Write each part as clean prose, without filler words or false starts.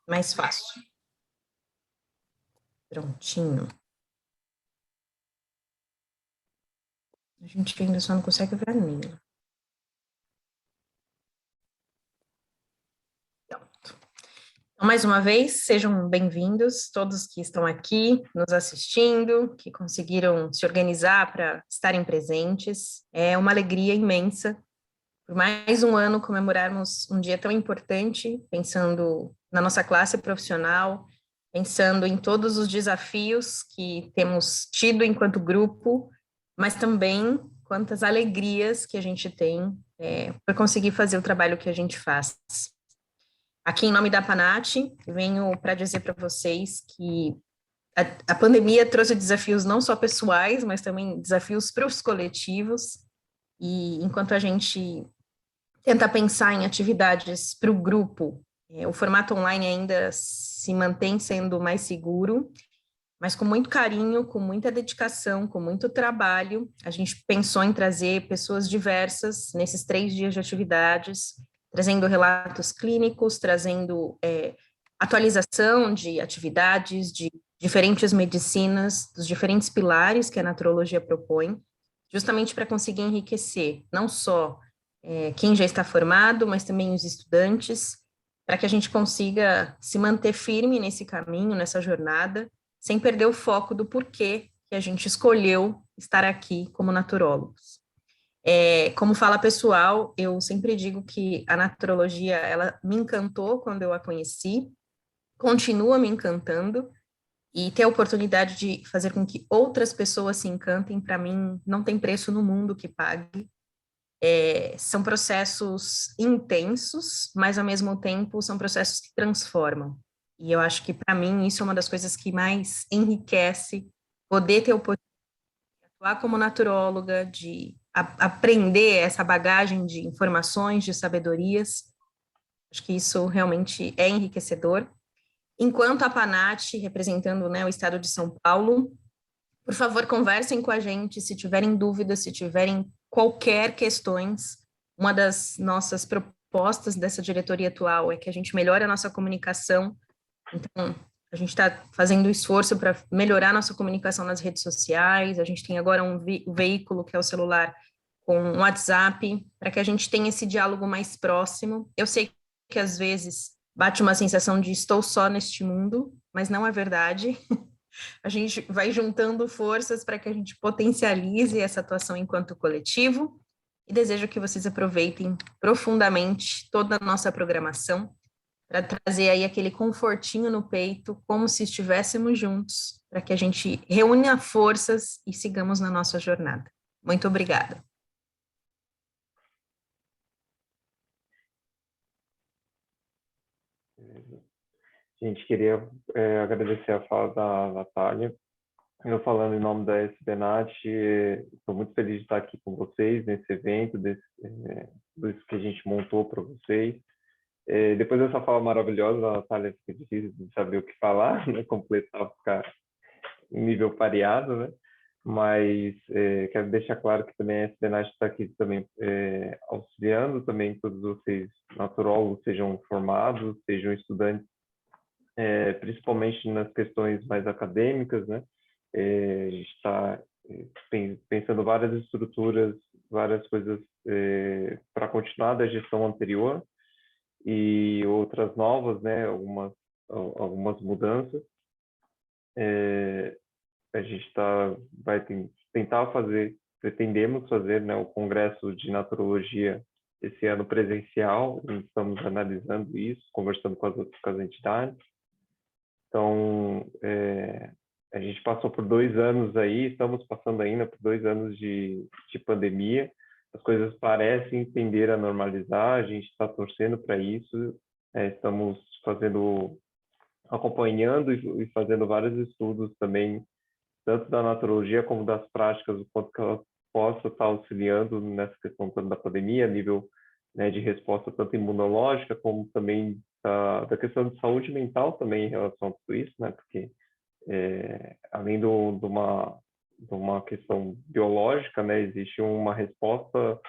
mais fácil. Prontinho. A gente ainda só não consegue ver a Nila. Então, mais uma vez, sejam bem-vindos, todos que estão aqui nos assistindo, que conseguiram se organizar para estarem presentes. É uma alegria imensa, por mais um ano, comemorarmos um dia tão importante, pensando na nossa classe profissional, pensando em todos os desafios que temos tido enquanto grupo, mas também quantas alegrias que a gente tem por conseguir fazer o trabalho que a gente faz. Aqui, em nome da Panat, venho para dizer para vocês que a pandemia trouxe desafios não só pessoais, mas também desafios para os coletivos, e enquanto a gente tenta pensar em atividades para o grupo, o formato online ainda se mantém sendo mais seguro, mas com muito carinho, com muita dedicação, com muito trabalho, a gente pensou em trazer pessoas diversas nesses 3 dias de atividades, trazendo relatos clínicos, trazendo atualização de atividades, de diferentes medicinas, dos diferentes pilares que a naturologia propõe, justamente para conseguir enriquecer não só quem já está formado, mas também os estudantes, para que a gente consiga se manter firme nesse caminho, nessa jornada, sem perder o foco do porquê que a gente escolheu estar aqui como naturólogos. Como fala pessoal, eu sempre digo que a naturologia, ela me encantou quando eu a conheci, continua me encantando, e ter a oportunidade de fazer com que outras pessoas se encantem, para mim, não tem preço no mundo que pague. São processos intensos, mas ao mesmo tempo são processos que transformam. E eu acho que, para mim, isso é uma das coisas que mais enriquece poder ter a oportunidade de atuar como naturóloga, de aprender essa bagagem de informações, de sabedorias. Acho que isso realmente é enriquecedor. Enquanto a Panat, representando, né, o estado de São Paulo, por favor, conversem com a gente se tiverem dúvidas, se tiverem qualquer questões. Uma das nossas propostas dessa diretoria atual é que a gente melhore a nossa comunicação. Então, a gente está fazendo um esforço para melhorar a nossa comunicação nas redes sociais. A gente tem agora um veículo, que é o celular, com um WhatsApp, para que a gente tenha esse diálogo mais próximo. Eu sei que às vezes bate uma sensação de estou só neste mundo, mas não é verdade. A gente vai juntando forças para que a gente potencialize essa atuação enquanto coletivo, e desejo que vocês aproveitem profundamente toda a nossa programação para trazer aí aquele confortinho no peito, como se estivéssemos juntos, para que a gente reúna forças e sigamos na nossa jornada. Muito obrigada. Gente, queria agradecer a fala da Natália. Eu falando em nome da SBNAT, estou muito feliz de estar aqui com vocês nesse evento, tudo isso que a gente montou para vocês. Depois dessa fala maravilhosa da Natália, fica difícil de saber o que falar, né? Completar, ficar em nível pareado, né? Mas quero deixar claro que também a SBNAT está aqui também auxiliando também todos vocês naturólogos, sejam formados, sejam estudantes, principalmente nas questões mais acadêmicas, né? A gente está pensando várias estruturas, várias coisas para continuar da gestão anterior e outras novas, né? Algumas mudanças. A gente vai tentar fazer, pretendemos fazer, né, o Congresso de Naturologia esse ano presencial. Estamos analisando isso, conversando com as entidades. Então, a gente passou por 2 anos aí, estamos passando ainda por 2 anos de pandemia. As coisas parecem tender a normalizar, a gente está torcendo para isso. Estamos acompanhando e fazendo vários estudos também, tanto da naturologia como das práticas, o quanto que ela possa estar auxiliando nessa questão toda da pandemia, a nível, né, de resposta tanto imunológica, como também da questão de saúde mental também em relação a tudo isso, né? Porque além de uma questão biológica, né, existe uma resposta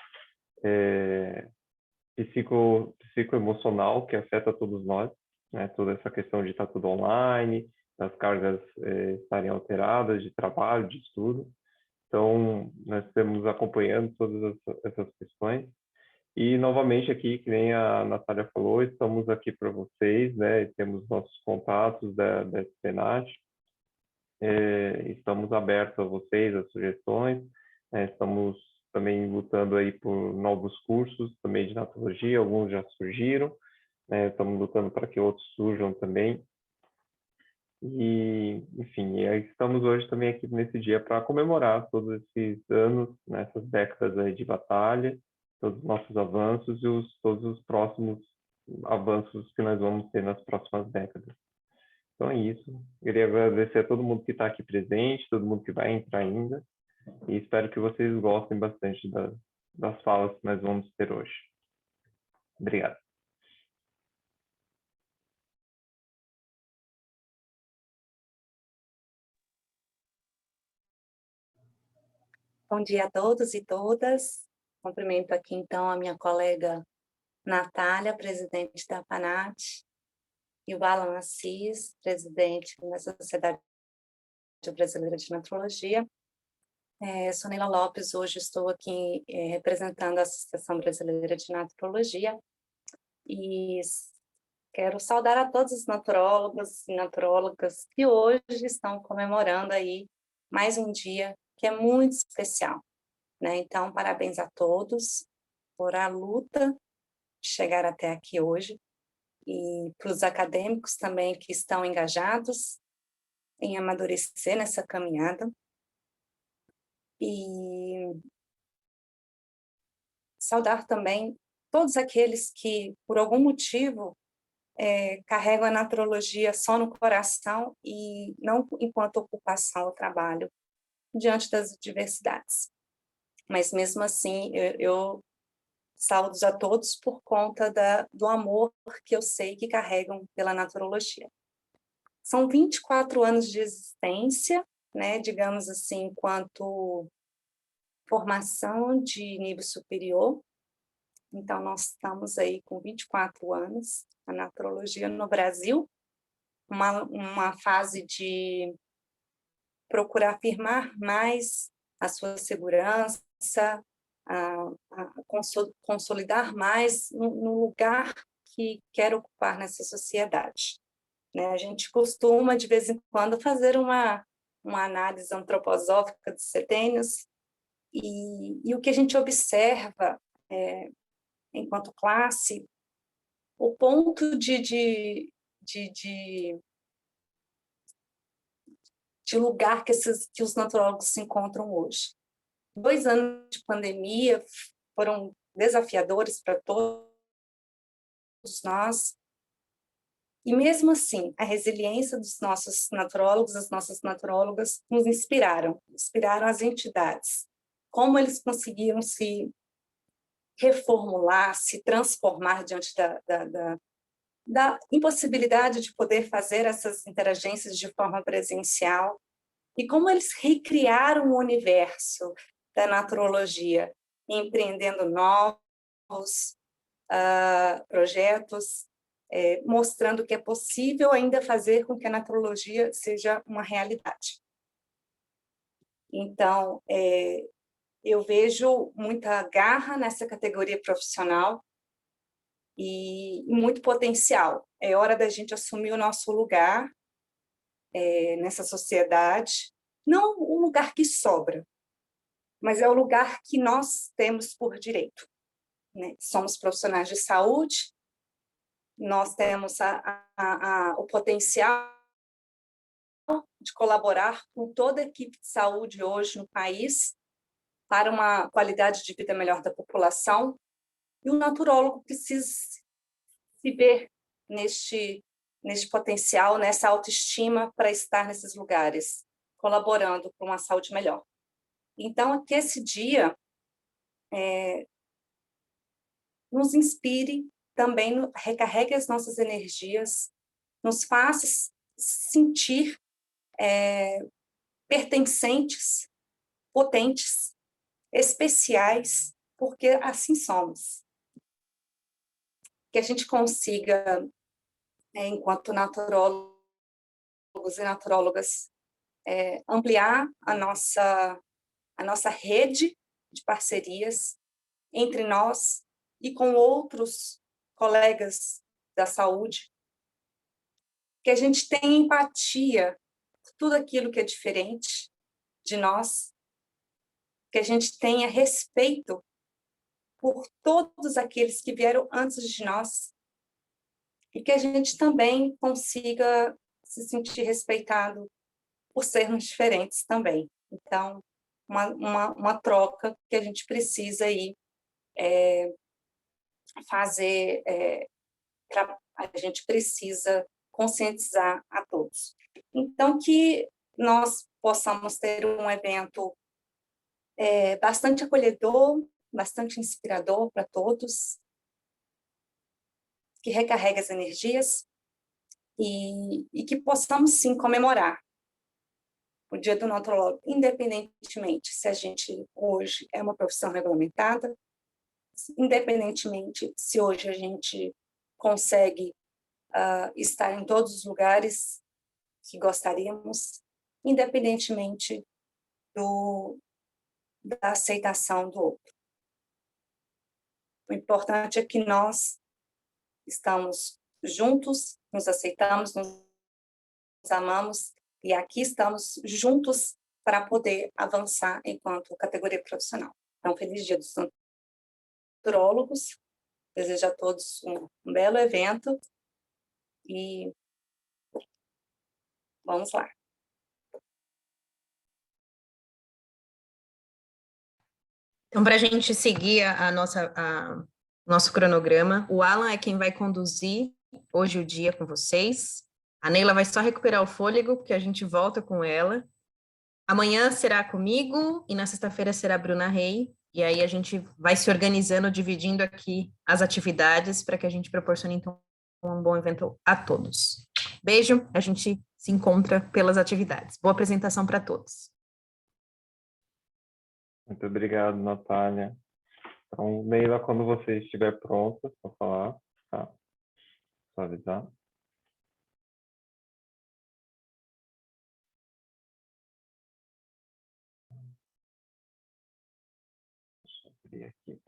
psicoemocional que afeta todos nós. né? Toda essa questão de estar tudo online, das cargas estarem alteradas de trabalho, de estudo. Então, nós estamos acompanhando todas essas questões. E, novamente, aqui, que nem a Natália falou, estamos aqui para vocês, né? Temos nossos contatos da SPNAT. Estamos abertos a vocês, a sugestões. Estamos também lutando aí por novos cursos também de natologia, alguns já surgiram. Estamos lutando para que outros surjam também. E, enfim, estamos hoje também aqui nesse dia para comemorar todos esses anos, nessas décadas aí de batalha, todos os nossos avanços e todos os próximos avanços que nós vamos ter nas próximas décadas. Então é isso. Queria agradecer a todo mundo que está aqui presente, todo mundo que vai entrar ainda, e espero que vocês gostem bastante das falas que nós vamos ter hoje. Obrigado. Bom dia a todos e todas. Cumprimento aqui, então, a minha colega Natália, presidente da PANAT, e o Alan Assis, presidente da Sociedade Brasileira de Nefrologia. Sou Neila Lopes, hoje estou aqui representando a Associação Brasileira de Nefrologia e quero saudar a todos os naturólogos e naturólogas que hoje estão comemorando aí mais um dia que é muito especial, né? Então, parabéns a todos por a luta de chegar até aqui hoje e para os acadêmicos também que estão engajados em amadurecer nessa caminhada e saudar também todos aqueles que, por algum motivo, carregam a naturologia só no coração e não enquanto ocupação ou trabalho diante das diversidades. Mas, mesmo assim, eu saúdo a todos por conta do amor que eu sei que carregam pela naturologia. São 24 anos de existência, né, digamos assim, enquanto formação de nível superior. Então, nós estamos aí com 24 anos, a naturologia no Brasil, uma fase de procurar afirmar mais a sua segurança, a consolidar mais no lugar que quer ocupar nessa sociedade. Né? A gente costuma, de vez em quando, fazer uma análise antroposófica dos setênios, e o que a gente observa, enquanto classe, o ponto de lugar que os naturólogos se encontram hoje. 2 anos de pandemia foram desafiadores para todos nós, e mesmo assim, a resiliência dos nossos naturólogos, das nossas naturólogas, nos inspiraram as entidades, como eles conseguiram se reformular, se transformar diante da impossibilidade de poder fazer essas interagências de forma presencial, e como eles recriaram o universo da naturologia, empreendendo novos projetos, mostrando que é possível ainda fazer com que a naturologia seja uma realidade. Então, eu vejo muita garra nessa categoria profissional e muito potencial. É hora da gente assumir o nosso lugar nessa sociedade, não um lugar que sobra, mas é o lugar que nós temos por direito. Né? Somos profissionais de saúde, nós temos o potencial de colaborar com toda a equipe de saúde hoje no país para uma qualidade de vida melhor da população, e o naturólogo precisa se ver neste potencial, nessa autoestima para estar nesses lugares, colaborando para uma saúde melhor. Então, que esse dia nos inspire também, recarregue as nossas energias, nos faça sentir pertencentes, potentes, especiais, porque assim somos. Que a gente consiga enquanto naturólogos e naturólogas, ampliar a nossa rede de parcerias entre nós e com outros colegas da saúde, que a gente tenha empatia por tudo aquilo que é diferente de nós, que a gente tenha respeito por todos aqueles que vieram antes de nós e que a gente também consiga se sentir respeitado por sermos diferentes também. Então, uma troca que a gente precisa aí fazer, a gente precisa conscientizar a todos. Então, que nós possamos ter um evento bastante acolhedor, bastante inspirador para todos, que recarregue as energias e que possamos, sim, comemorar o Dia do Nutrólogo, independentemente se a gente hoje é uma profissão regulamentada, independentemente se hoje a gente consegue estar em todos os lugares que gostaríamos, independentemente da aceitação do outro. O importante é que nós estamos juntos, nos aceitamos, nos amamos, e aqui estamos juntos para poder avançar enquanto categoria profissional. Então, feliz Dia dos Nutrólogos, desejo a todos um belo evento e vamos lá. Então, para a gente seguir nosso cronograma, o Alan é quem vai conduzir hoje o dia com vocês. A Neila vai só recuperar o fôlego, porque a gente volta com ela. Amanhã será comigo e na sexta-feira será a Bruna Rei. E aí a gente vai se organizando, dividindo aqui as atividades para que a gente proporcione, então, um bom evento a todos. Beijo, a gente se encontra pelas atividades. Boa apresentação para todos. Muito obrigado, Natália. Então, Neila, quando você estiver pronta para falar, tá? Só avisar. Deixa eu abrir aqui.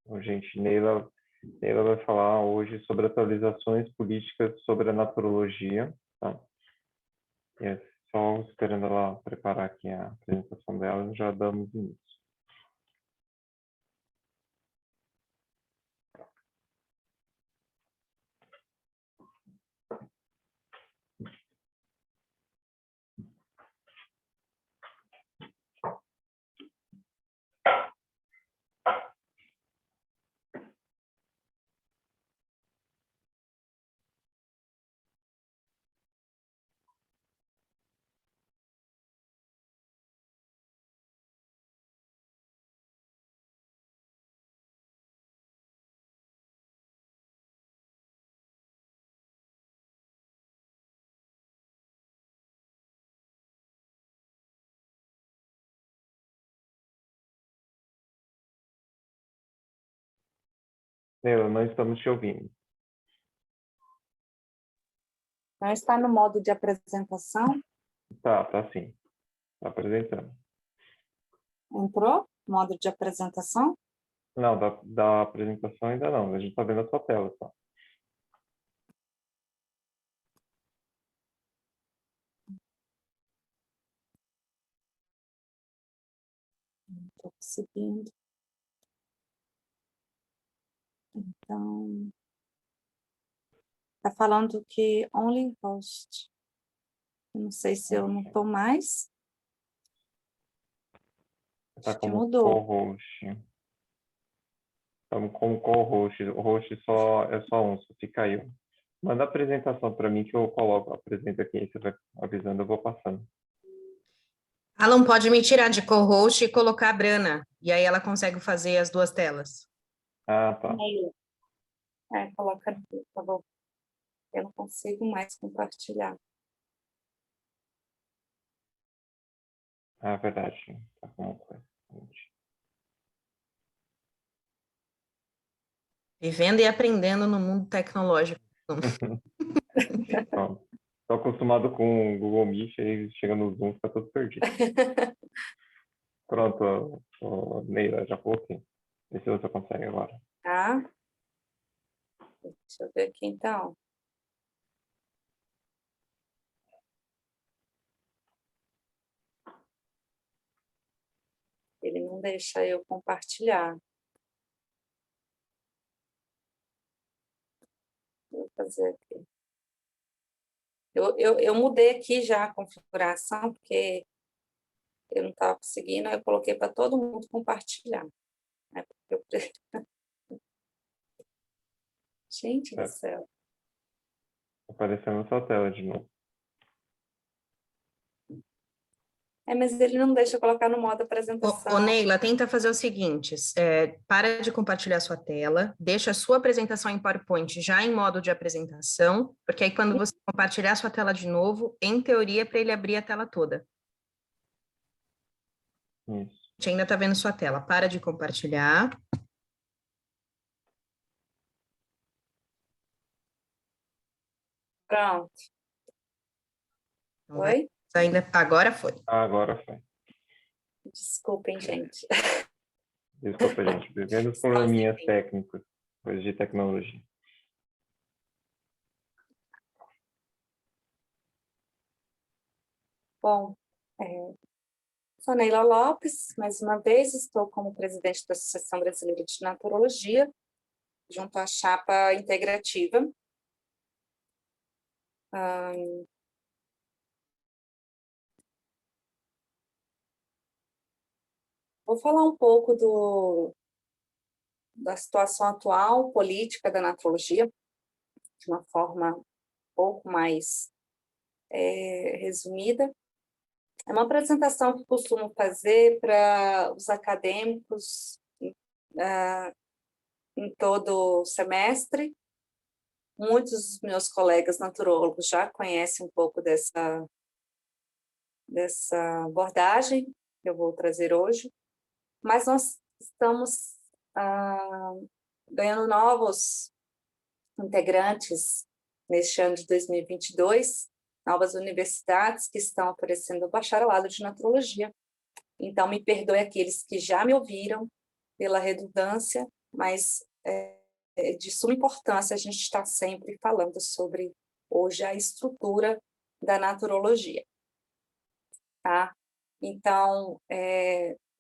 Então, gente, Neila vai falar hoje sobre atualizações políticas sobre a naturologia, tá? E é só esperando ela preparar aqui a apresentação dela, já damos início. Neila, não estamos te ouvindo. Não está no modo de apresentação? Tá sim. Tá apresentando. Entrou? Modo de apresentação? Não, da apresentação ainda não. A gente está vendo a sua tela só. Estou conseguindo. Então, está falando que only host. Eu não sei se eu não estou mais. Está Acho que como mudou. co-host. Estamos como co-host. O host é só um, só fica aí. Manda a apresentação para mim que eu apresento aqui. Você vai avisando, eu vou passando. Alan pode me tirar de co-host e colocar a Brana, e aí ela consegue fazer as duas telas. Ah, tá. E-mail. Coloca, por favor. Eu não consigo mais compartilhar. Ah, verdade. Tá como coisa. Vivendo e aprendendo no mundo tecnológico. Pronto. Tô acostumado com o Google Meet, aí chega no Zoom, fica todo perdido. Pronto, Neila, já coloquei. Vê se você consegue agora. Tá? Deixa eu ver aqui, então. Ele não deixa eu compartilhar. Vou fazer aqui. Eu mudei aqui já a configuração, porque eu não estava conseguindo, aí eu coloquei para todo mundo compartilhar. Né? Gente do Certo. céu. Apareceu na sua tela de novo. Mas ele não deixa eu colocar no modo Ô, apresentação. Neila, tenta fazer o seguinte, para de compartilhar sua tela, deixa a sua apresentação em PowerPoint já em modo de apresentação, porque aí quando você compartilhar sua tela de novo, em teoria, é para ele abrir a tela toda. Isso. A gente ainda está vendo sua tela, para de compartilhar. Pronto. Então, Oi? agora foi. Ah, agora foi. Desculpem, gente. Desculpa, gente. Vivendo os probleminhas técnicos, coisas de tecnologia. Bom, sou Neila Lopes, mais uma vez estou como presidente da Associação Brasileira de Naturologia, junto à chapa integrativa. Vou falar um pouco da situação atual política da naturologia, de uma forma um pouco mais resumida. É uma apresentação que costumo fazer para os acadêmicos em todo o semestre. Muitos dos meus colegas naturólogos já conhecem um pouco dessa abordagem que eu vou trazer hoje, mas nós estamos ganhando novos integrantes neste ano de 2022, novas universidades que estão oferecendo o bacharelado de naturologia. Então, me perdoe aqueles que já me ouviram pela redundância, mas é de suma importância a gente estar sempre falando sobre, hoje, a estrutura da naturologia. Tá? Então,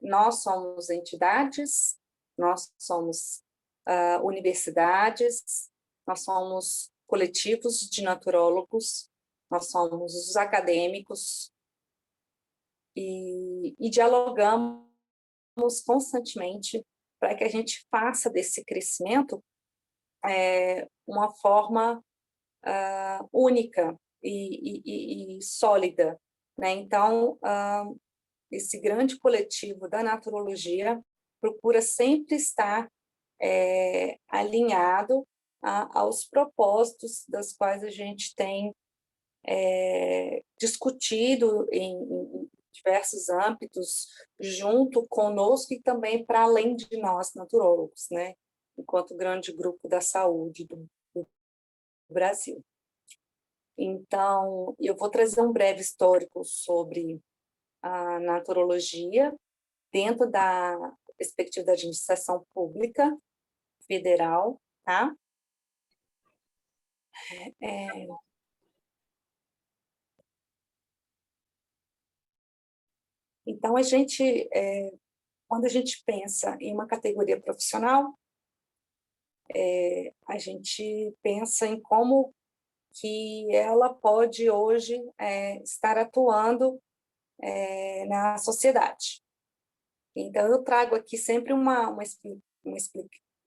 nós somos entidades, nós somos universidades, nós somos coletivos de naturólogos, nós somos os acadêmicos e dialogamos constantemente para que a gente faça desse crescimento uma forma única e sólida, né? Então, esse grande coletivo da naturologia procura sempre estar alinhado aos propósitos das quais a gente tem discutido em diversos âmbitos, junto conosco e também para além de nós, naturólogos, né? Enquanto grande grupo da saúde do Brasil. Então, eu vou trazer um breve histórico sobre a naturologia dentro da perspectiva da administração pública federal, tá? Então, quando a gente pensa em uma categoria profissional, a gente pensa em como que ela pode hoje estar atuando na sociedade. Então, eu trago aqui sempre uma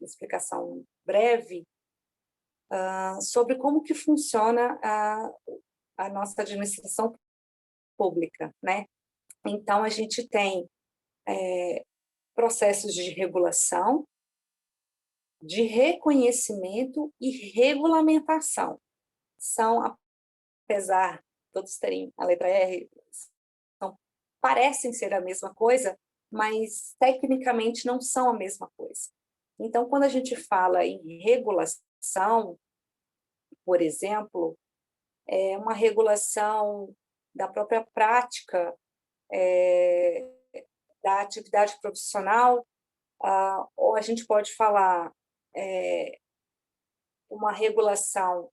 explicação breve sobre como que funciona a nossa administração pública, né? Então, a gente tem processos de regulação, de reconhecimento e regulamentação. São, apesar de todos terem a letra R, parecem ser a mesma coisa, mas tecnicamente não são a mesma coisa. Então, quando a gente fala em regulação, por exemplo, é uma regulação da própria prática da atividade profissional, ou a gente pode falar uma regulação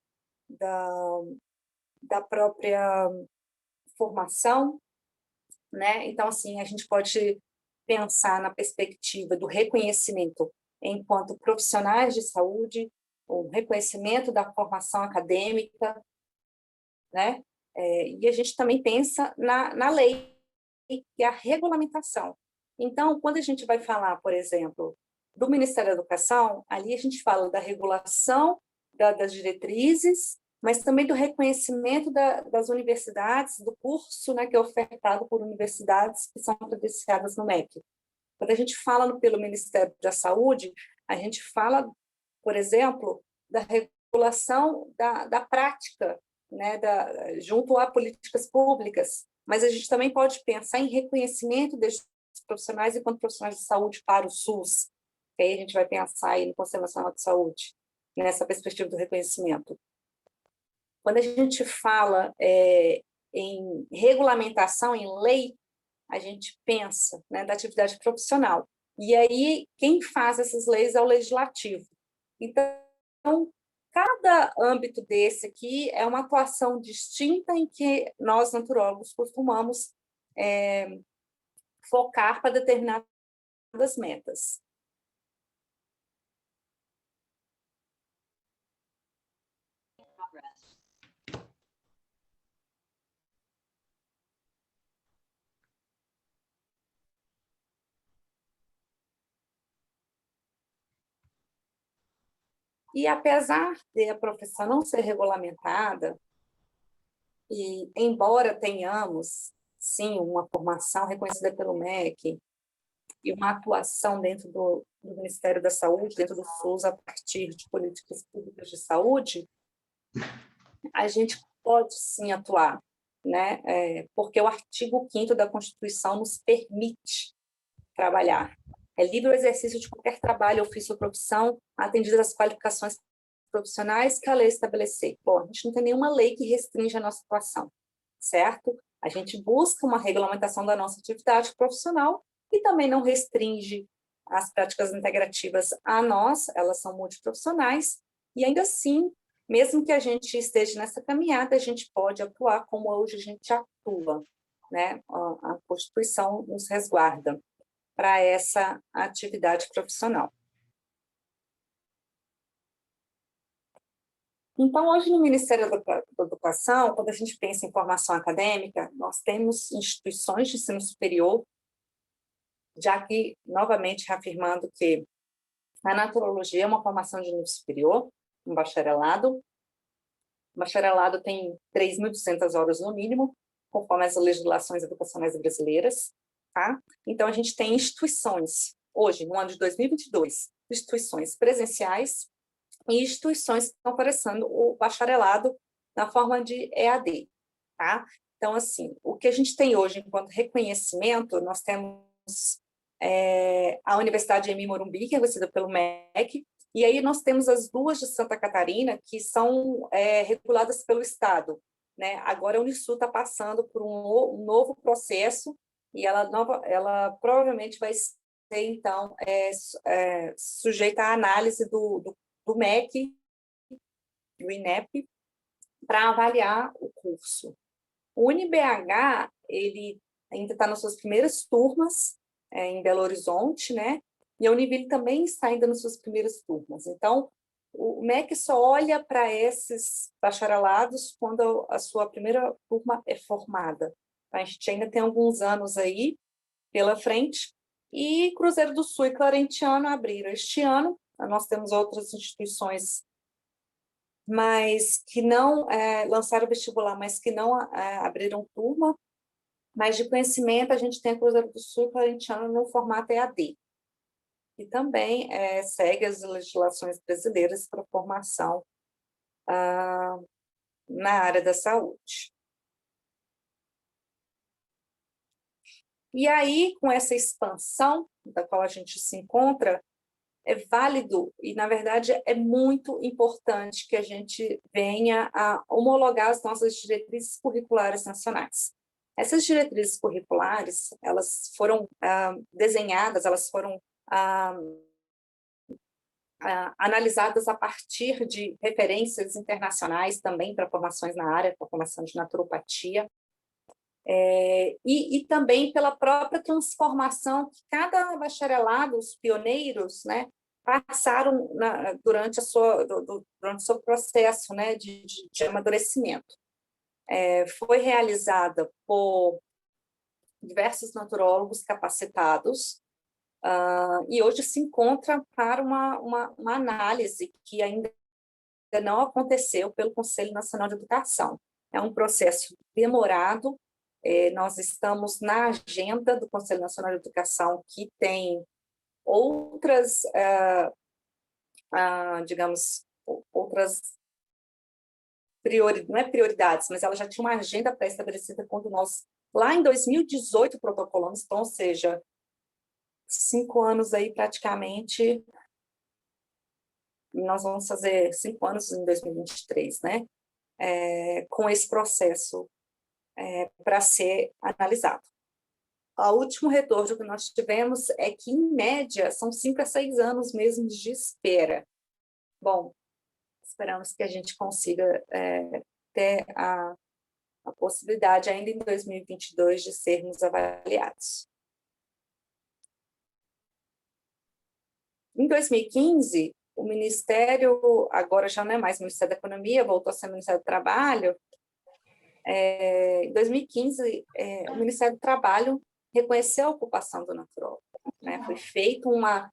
da própria formação, né? Então, assim, a gente pode pensar na perspectiva do reconhecimento enquanto profissionais de saúde, o reconhecimento da formação acadêmica, né? E a gente também pensa na lei, que é a regulamentação. Então, quando a gente vai falar, por exemplo, do Ministério da Educação, ali a gente fala da regulação das diretrizes, mas também do reconhecimento das universidades, do curso, né, que é ofertado por universidades que são credenciadas no MEC. Quando a gente fala pelo Ministério da Saúde, a gente fala, por exemplo, da regulação da prática, né, junto a políticas públicas, mas a gente também pode pensar em reconhecimento desses profissionais enquanto profissionais de saúde para o SUS, que aí a gente vai pensar aí no Conselho Nacional de Saúde, nessa perspectiva do reconhecimento. Quando a gente fala em regulamentação, em lei, a gente pensa, né, da atividade profissional. E aí, quem faz essas leis é o legislativo. Então, cada âmbito desse aqui é uma atuação distinta em que nós, naturólogos, costumamos focar para determinadas metas. E apesar de a profissão não ser regulamentada, e embora tenhamos, sim, uma formação reconhecida pelo MEC e uma atuação dentro do Ministério da Saúde, dentro do SUS, a partir de políticas públicas de saúde, a gente pode, sim, atuar, né? Porque o artigo 5º da Constituição nos permite trabalhar. É livre o exercício de qualquer trabalho, ofício ou profissão, atendidas às qualificações profissionais que a lei estabelecer. Bom, a gente não tem nenhuma lei que restringe a nossa atuação, certo? A gente busca uma regulamentação da nossa atividade profissional e também não restringe as práticas integrativas a nós, elas são multiprofissionais, e ainda assim, mesmo que a gente esteja nessa caminhada, a gente pode atuar como hoje a gente atua, né? A Constituição nos resguarda para essa atividade profissional. Então, hoje no Ministério da Educação, quando a gente pensa em formação acadêmica, nós temos instituições de ensino superior, já que, novamente, reafirmando que a naturologia é uma formação de nível superior, um bacharelado. O bacharelado tem 3.200 horas no mínimo, conforme as legislações educacionais brasileiras. Tá? Então, a gente tem instituições, hoje, no ano de 2022, instituições presenciais e instituições que estão oferecendo o bacharelado na forma de EAD. Tá? Então, assim, o que a gente tem hoje enquanto reconhecimento, nós temos a Universidade Emmy Morumbi, que é reconhecida pelo MEC, e aí nós temos as duas de Santa Catarina, que são reguladas pelo Estado. Né? Agora a Unisul está passando por um novo processo, e ela provavelmente vai ser, então, sujeita à análise do MEC, do INEP, para avaliar o curso. O UniBH, ele ainda está nas suas primeiras turmas, em Belo Horizonte, né? E a Univille também está ainda nas suas primeiras turmas. Então, o MEC só olha para esses bacharelados quando a sua primeira turma é formada. A gente ainda tem alguns anos aí pela frente. E Cruzeiro do Sul e Clarentiano abriram este ano. Nós temos outras instituições mas que não lançaram vestibular, mas que não abriram turma. Mas de conhecimento, a gente tem a Cruzeiro do Sul e Clarentiano no formato EAD. que também segue as legislações brasileiras para formação na área da saúde. E aí, com essa expansão da qual a gente se encontra, é válido e, na verdade, é muito importante que a gente venha a homologar as nossas diretrizes curriculares nacionais. Essas diretrizes curriculares, elas foram desenhadas, elas foram analisadas a partir de referências internacionais também para formações na área, para formação de naturopatia, e também pela própria transformação que cada bacharelado, os pioneiros, né, passaram durante o seu processo, né, de amadurecimento. Foi realizada por diversos naturólogos capacitados, e hoje se encontra para uma análise que ainda não aconteceu pelo Conselho Nacional de Educação. É um processo demorado. Nós estamos na agenda do Conselho Nacional de Educação, que tem outras, digamos, outras não é prioridades, mas ela já tinha uma agenda pré-estabelecida quando nós, lá em 2018, protocolamos, então, ou seja, 5 anos aí praticamente, nós vamos fazer 5 anos em 2023, né? Com esse processo para ser analisado. O último retorno que nós tivemos é que, em média, são 5 a 6 anos mesmo de espera. Bom, esperamos que a gente consiga ter a possibilidade, ainda em 2022, de sermos avaliados. Em 2015, o Ministério, agora já não é mais o Ministério da Economia, voltou a ser o Ministério do Trabalho. Em 2015, o Ministério do Trabalho reconheceu a ocupação do naturólogo, né? Foi feita uma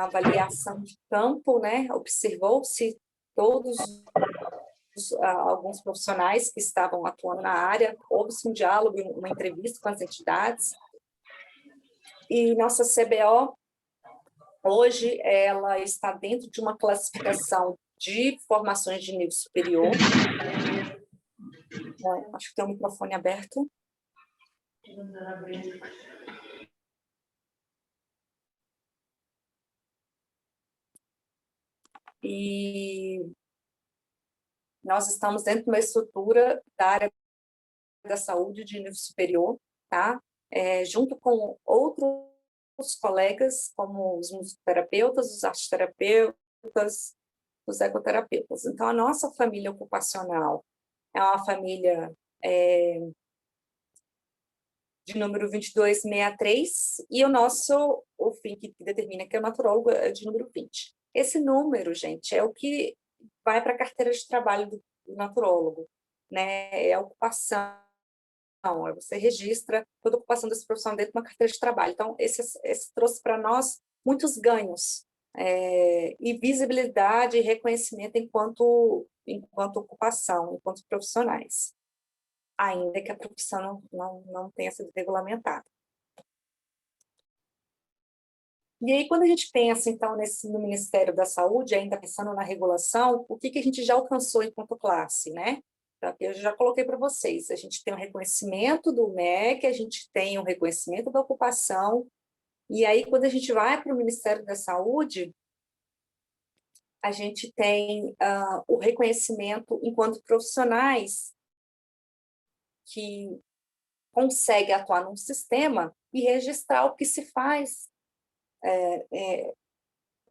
avaliação de campo, né? Observou-se todos alguns profissionais que estavam atuando na área, houve-se um diálogo, uma entrevista com as entidades, e nossa CBO, hoje, ela está dentro de uma classificação de formações de nível superior. Acho que tem o microfone aberto. E nós estamos dentro de uma estrutura da área da saúde de nível superior, tá? Junto com outros colegas, como os musicoterapeutas, os arteterapeutas, os ecoterapeutas. Então, a nossa família ocupacional é uma família de número 2263, e o FIM que determina que é o naturólogo é de número 20. Esse número, gente, é o que vai para a carteira de trabalho do naturólogo, né? É a ocupação, você registra toda a ocupação desse profissional dentro de uma carteira de trabalho. Então, esse trouxe para nós muitos ganhos, e visibilidade e reconhecimento enquanto ocupação, enquanto profissionais, ainda que a profissão não tenha sido regulamentada. E aí, quando a gente pensa, então, no Ministério da Saúde, ainda pensando na regulação, o que a gente já alcançou enquanto classe, né? Então, aqui eu já coloquei para vocês, a gente tem um reconhecimento do MEC, a gente tem um reconhecimento da ocupação, e aí, quando a gente vai para o Ministério da Saúde, a gente tem o reconhecimento enquanto profissionais que conseguem atuar num sistema e registrar o que se faz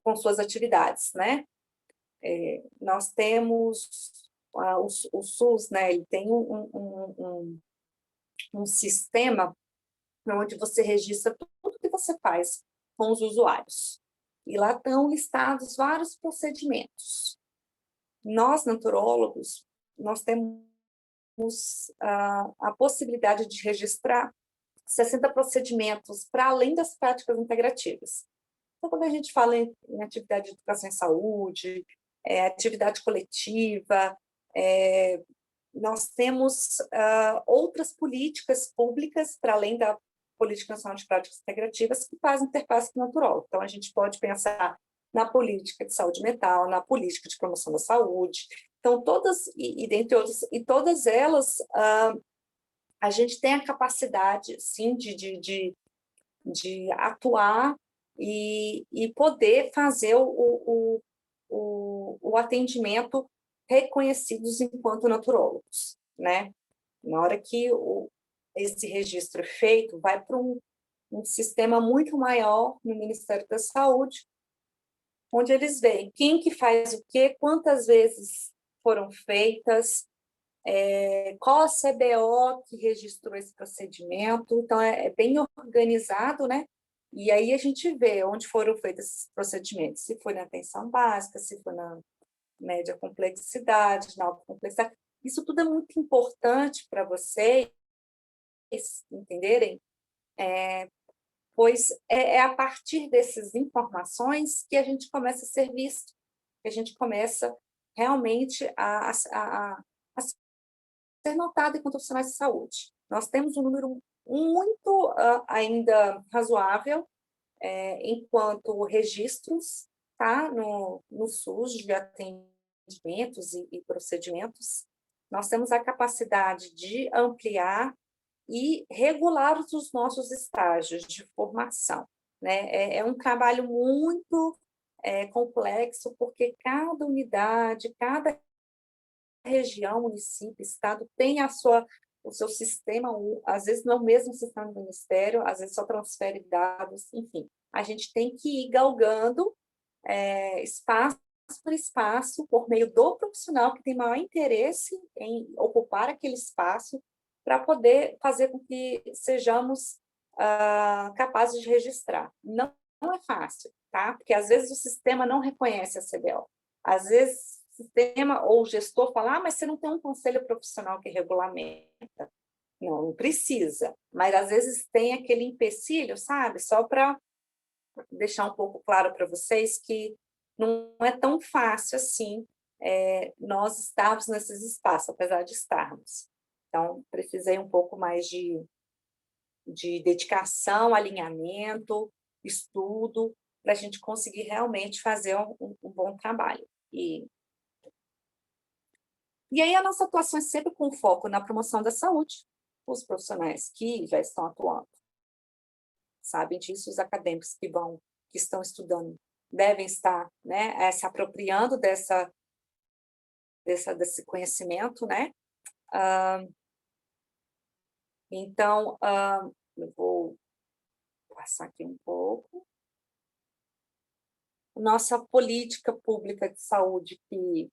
com suas atividades, né? Nós temos o SUS, né? Ele tem um sistema onde você registra tudo que você faz com os usuários. E lá estão listados vários procedimentos. Nós, naturólogos, nós temos a possibilidade de registrar 60 procedimentos para além das práticas integrativas. Então, quando a gente fala em atividade de educação em saúde, atividade coletiva, nós temos outras políticas públicas, para além da Política Nacional de Práticas Integrativas, que faz interface com o naturólogo. Então, a gente pode pensar na política de saúde mental, na política de promoção da saúde. Então, todas, e dentre outras, e todas elas, a gente tem a capacidade, sim, de atuar e poder fazer o atendimento reconhecidos enquanto naturólogos, né? Na hora que esse registro é feito, vai para um sistema muito maior no Ministério da Saúde, onde eles veem quem que faz o quê, quantas vezes foram feitas, qual a CBO que registrou esse procedimento. Então, é bem organizado, né? E aí a gente vê onde foram feitos esses procedimentos, se foi na atenção básica, se foi na média complexidade, na alta complexidade. Isso tudo é muito importante para vocês entenderem, pois é a partir dessas informações que a gente começa a ser visto, que a gente começa realmente a ser notado enquanto profissionais de saúde. Nós temos um número muito ainda razoável enquanto registros, tá, no SUS de atendimentos e procedimentos. Nós temos a capacidade de ampliar e regular os nossos estágios de formação, né? É um trabalho muito complexo, porque cada unidade, cada região, município, estado tem o seu sistema, às vezes não é o mesmo sistema do Ministério, às vezes só transfere dados, enfim. A gente tem que ir galgando espaço por espaço, por meio do profissional que tem maior interesse em ocupar aquele espaço, para poder fazer com que sejamos capazes de registrar. Não é fácil, tá? Porque às vezes o sistema não reconhece a CBO. Às vezes o sistema ou o gestor fala, mas você não tem um conselho profissional que regulamenta. Não precisa. Mas às vezes tem aquele empecilho, sabe? Só para deixar um pouco claro para vocês que não é tão fácil assim nós estarmos nesses espaços, apesar de estarmos. Então, precisei um pouco mais de dedicação, alinhamento, estudo, para a gente conseguir realmente fazer um bom trabalho. E aí a nossa atuação é sempre com foco na promoção da saúde. Os profissionais que já estão atuando sabem disso, os acadêmicos que estão estudando devem estar, né, se apropriando desse conhecimento, né? Então, eu vou passar aqui um pouco. Nossa política pública de saúde que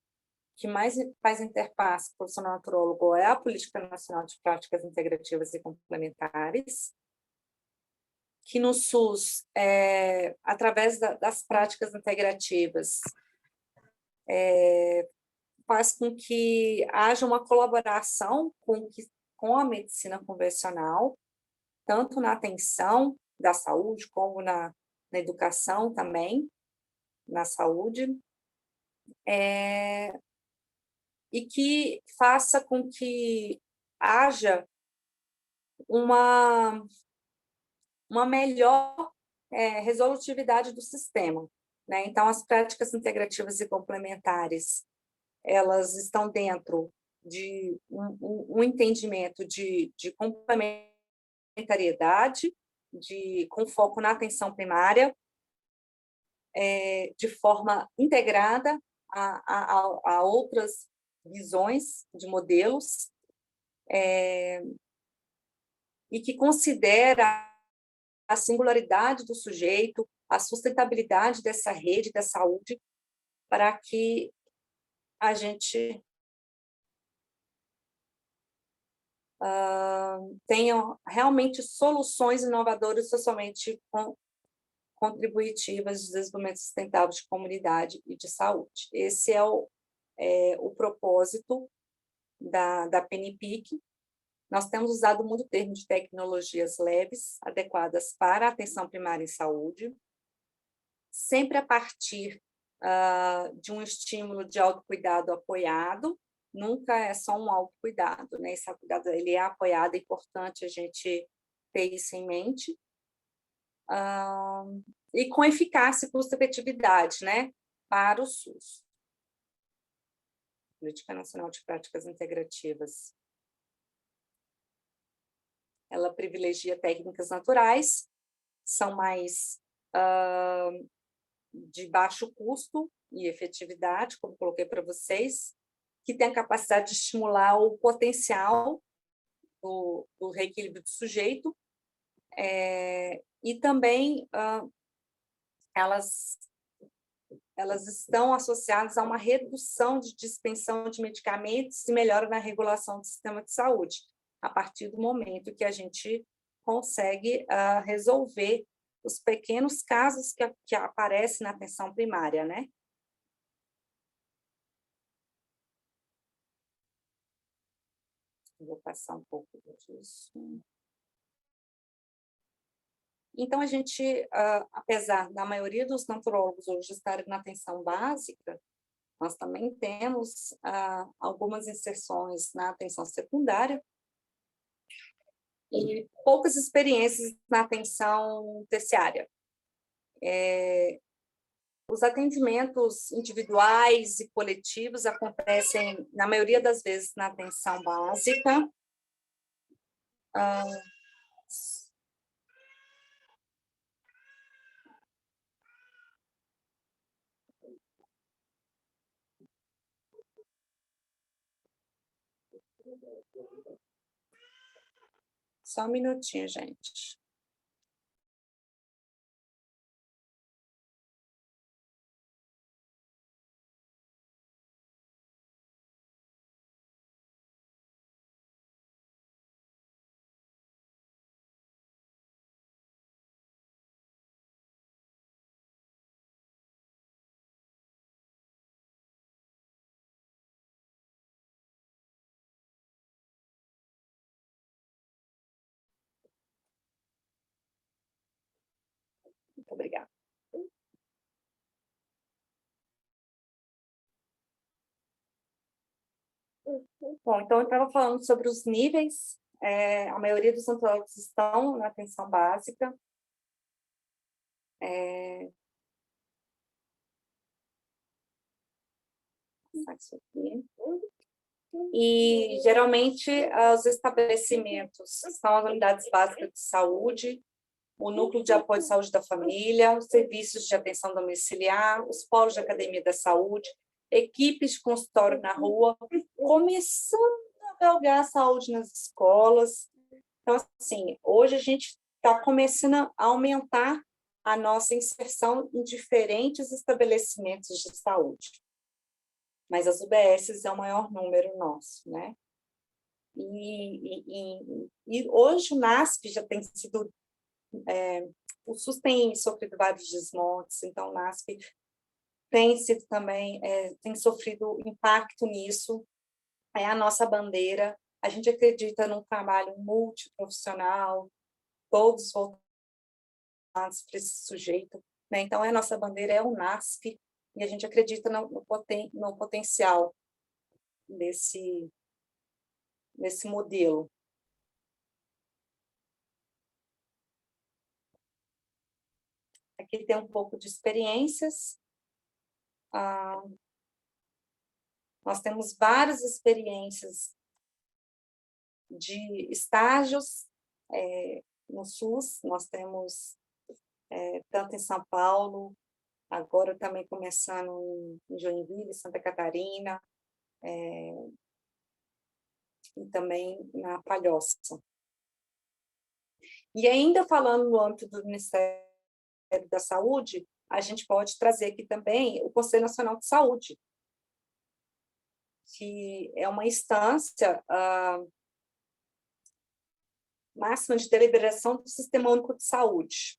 mais faz interface com o profissional naturólogo é a Política Nacional de Práticas Integrativas e Complementares, que no SUS, através das práticas integrativas, faz com que haja uma colaboração com a medicina convencional, tanto na atenção da saúde, como na educação também, na saúde, e que faça com que haja uma melhor resolutividade do sistema, né? Então, as práticas integrativas e complementares, elas estão dentro de um entendimento de complementariedade, com foco na atenção primária, de forma integrada a outras visões de modelos, e que considera a singularidade do sujeito, a sustentabilidade dessa rede da saúde, para que a gente tenha realmente soluções inovadoras socialmente contributivas de desenvolvimento sustentável de comunidade e de saúde. Esse é o propósito da PNPIC. Nós temos usado muito o termo de tecnologias leves, adequadas para a atenção primária em saúde, sempre a partir de um estímulo de autocuidado apoiado, nunca é só um autocuidado, né? Esse autocuidado ele é apoiado, é importante a gente ter isso em mente, e com eficácia e custo-efetividade, né, para o SUS. Política Nacional de Práticas Integrativas. Ela privilegia técnicas naturais, são mais de baixo custo e efetividade, como coloquei para vocês, que tem a capacidade de estimular o potencial do reequilíbrio do sujeito, e também elas estão associadas a uma redução de dispensão de medicamentos e melhora na regulação do sistema de saúde, a partir do momento que a gente consegue resolver os pequenos casos que aparecem na atenção primária, né? Vou passar um pouco disso. Então, a gente, apesar da maioria dos nutrólogos hoje estarem na atenção básica, nós também temos algumas inserções na atenção secundária e poucas experiências na atenção terciária. Os atendimentos individuais e coletivos acontecem, na maioria das vezes, na atenção básica. Só um minutinho, gente. Muito obrigada. Bom, então eu estava falando sobre os níveis. A maioria dos odontólogos estão na atenção básica. Isso aqui. E, geralmente, os estabelecimentos são as unidades básicas de saúde, o núcleo de apoio de saúde da família, os serviços de atenção domiciliar, os polos de academia da saúde, equipes de consultório na rua, começando a galgar a saúde nas escolas. Então, assim, hoje a gente está começando a aumentar a nossa inserção em diferentes estabelecimentos de saúde. Mas as UBSs é o maior número nosso, né? E hoje o NASP já tem sido... o SUS tem sofrido vários desmontes, então o NASP tem sido também, tem sofrido impacto nisso, é a nossa bandeira. A gente acredita num trabalho multiprofissional, todos voltados para esse sujeito, né? Então, a nossa bandeira é o NASP, e a gente acredita no potencial desse modelo. Aqui tem um pouco de experiências. Nós temos várias experiências de estágios no SUS. Nós temos tanto em São Paulo, agora também começando em Joinville, Santa Catarina, e também na Palhoça. E ainda falando no âmbito do Ministério da Saúde, a gente pode trazer aqui também o Conselho Nacional de Saúde, que é uma instância máxima de deliberação do Sistema Único de Saúde.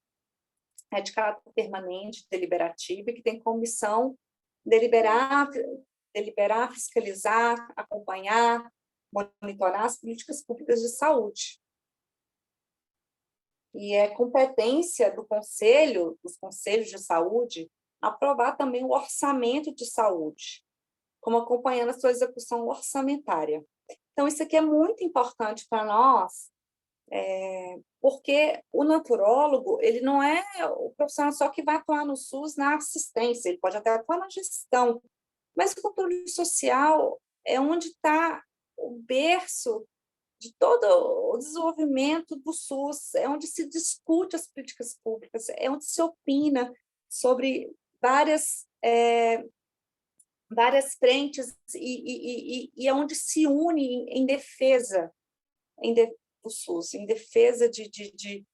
É de caráter permanente, deliberativo, e que tem como missão deliberar, fiscalizar, acompanhar, monitorar as políticas públicas de saúde. E é competência dos conselhos de saúde, aprovar também o orçamento de saúde, como acompanhando a sua execução orçamentária. Então, isso aqui é muito importante para nós, Porque o naturólogo, ele não é o profissional só que vai atuar no SUS na assistência, ele pode até atuar na gestão, mas o controle social é onde está o berço de todo o desenvolvimento do SUS, é onde se discute as políticas públicas, é onde se opina sobre várias frentes e é onde se une em defesa do SUS, em defesa de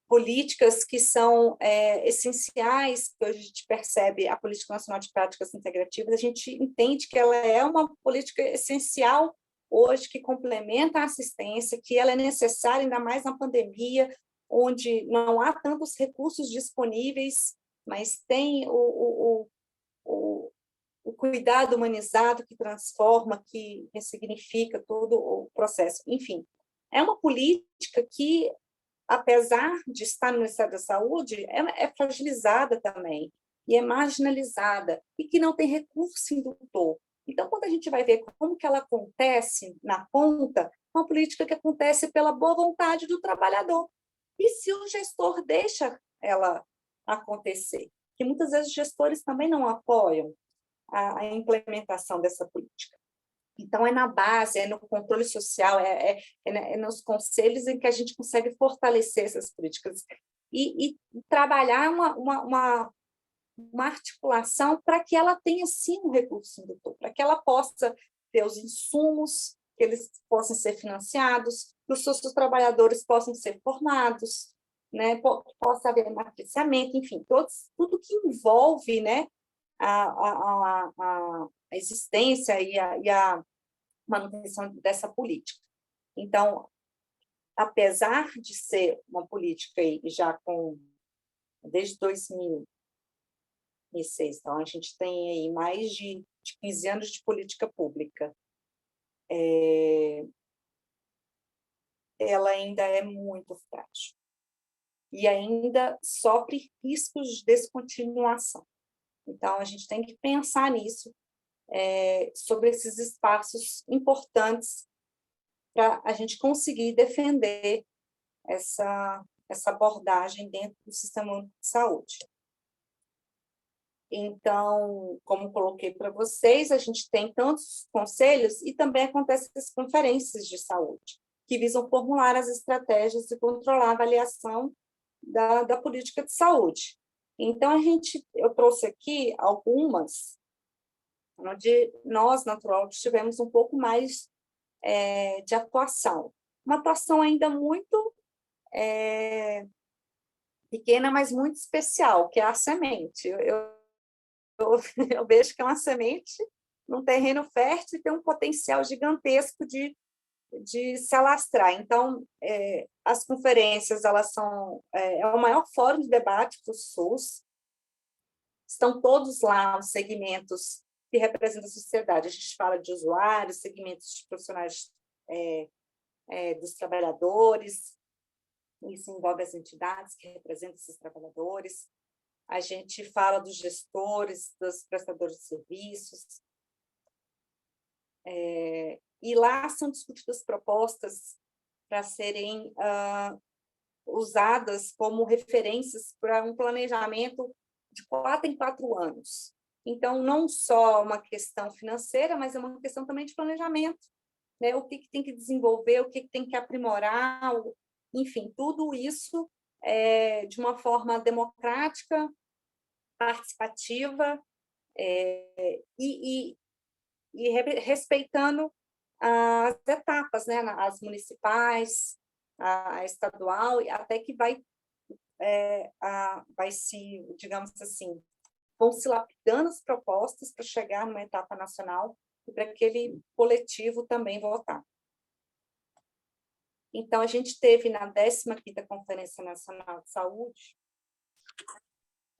políticas que são essenciais, que hoje a gente percebe a Política Nacional de Práticas Integrativas, a gente entende que ela é uma política essencial hoje, que complementa a assistência, que ela é necessária, ainda mais na pandemia, onde não há tantos recursos disponíveis, mas tem o cuidado humanizado que transforma, que ressignifica todo o processo. Enfim, é uma política que, apesar de estar no Ministério da Saúde, é fragilizada também, e é marginalizada, e que não tem recurso indutor. Então, quando a gente vai ver como que ela acontece na ponta, é uma política que acontece pela boa vontade do trabalhador. E se o gestor deixa ela acontecer? Que muitas vezes os gestores também não apoiam a implementação dessa política. Então, é na base, é no controle social, é nos conselhos em que a gente consegue fortalecer essas políticas e trabalhar uma articulação para que ela tenha, sim, um recurso indutor, para que ela possa ter os insumos, que eles possam ser financiados, que os seus trabalhadores possam ser formados, né, possa haver matriciamento, enfim, tudo que envolve, né, a existência e a manutenção dessa política. Então, apesar de ser uma política já desde 2006, então a gente tem aí mais de 15 anos de política pública, ela ainda é muito frágil e ainda sofre riscos de descontinuação. Então, a gente tem que pensar nisso, sobre esses espaços importantes para a gente conseguir defender essa abordagem dentro do sistema único de saúde. Então, como coloquei para vocês, a gente tem tantos conselhos e também acontecem as conferências de saúde, que visam formular as estratégias e controlar a avaliação da política de saúde. Então, eu trouxe aqui algumas, onde nós, naturólogos, tivemos um pouco mais de atuação. Uma atuação ainda muito pequena, mas muito especial, que é a semente. Eu vejo que é uma semente num terreno fértil e tem um potencial gigantesco de se alastrar. Então, as conferências, elas são o maior fórum de debate do SUS, estão todos lá os segmentos que representam a sociedade. A gente fala de usuários, segmentos de profissionais dos trabalhadores, isso envolve as entidades que representam esses trabalhadores. A gente fala dos gestores, dos prestadores de serviços. E lá são discutidas propostas para serem usadas como referências para um planejamento de 4 em 4 anos. Então, não só uma questão financeira, mas é uma questão também de planejamento, né? O que tem que desenvolver, o que tem que aprimorar, enfim, tudo isso de uma forma democrática, participativa e respeitando as etapas, né? As municipais, a estadual, até que vai se, digamos assim, vão se lapidando as propostas para chegar numa etapa nacional e para aquele coletivo também votar. Então, a gente teve na 15ª Conferência Nacional de Saúde,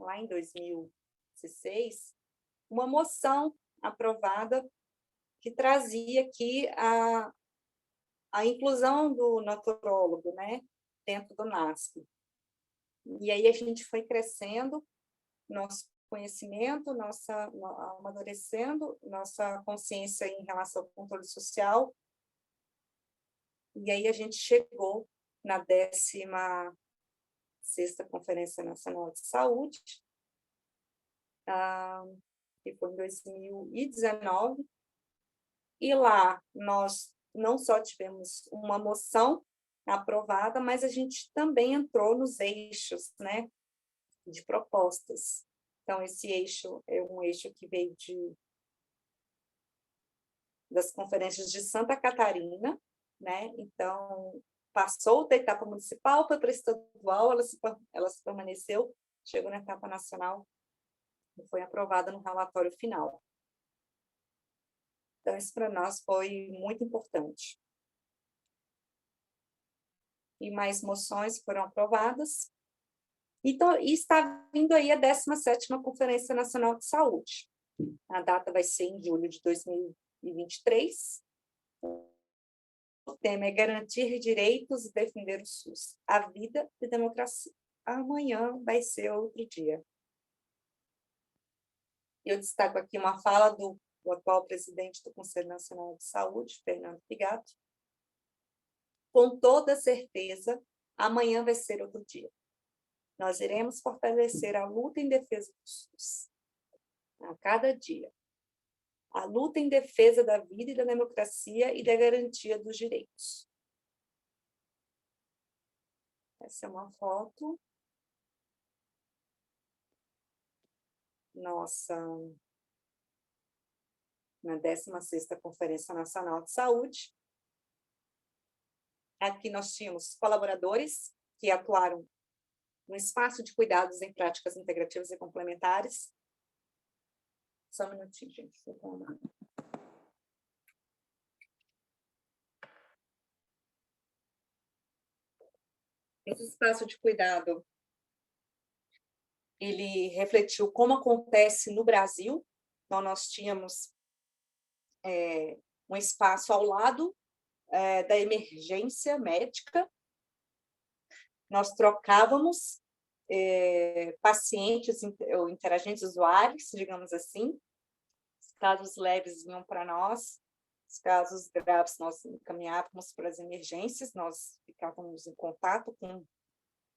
lá em 2016, uma moção aprovada que trazia aqui a inclusão do naturólogo, né, dentro do NASP. E aí a gente foi crescendo nosso conhecimento, amadurecendo nossa consciência em relação ao controle social, E aí a gente chegou na 16ª Conferência Nacional de Saúde, que foi em 2019, e lá nós não só tivemos uma moção aprovada, mas a gente também entrou nos eixos, né, de propostas. Então, esse eixo é um eixo que veio das conferências de Santa Catarina, né? Então, passou da etapa municipal, foi para a estadual, ela se permaneceu, chegou na etapa nacional e foi aprovada no relatório final. Então, isso para nós foi muito importante. E mais moções foram aprovadas. Então, e está vindo aí a 17ª Conferência Nacional de Saúde. A data vai ser em julho de 2023. O tema é garantir direitos e defender o SUS, a vida e a democracia. Amanhã vai ser outro dia. Eu destaco aqui uma fala do atual presidente do Conselho Nacional de Saúde, Fernando Pigato. Com toda certeza, amanhã vai ser outro dia. Nós iremos fortalecer a luta em defesa do SUS, a cada dia. A luta em defesa da vida e da democracia e da garantia dos direitos. Essa é uma foto. Nossa, na 16ª Conferência Nacional de Saúde. Aqui nós tínhamos colaboradores que atuaram no espaço de cuidados em práticas integrativas e complementares. Só um minutinho, gente. Esse espaço de cuidado, ele refletiu como acontece no Brasil. Então, nós tínhamos um espaço ao lado da emergência médica. Nós trocávamos pacientes ou interagentes usuários, digamos assim. Os casos leves vinham para nós, os casos graves nós encaminhávamos para as emergências, nós ficávamos em contato com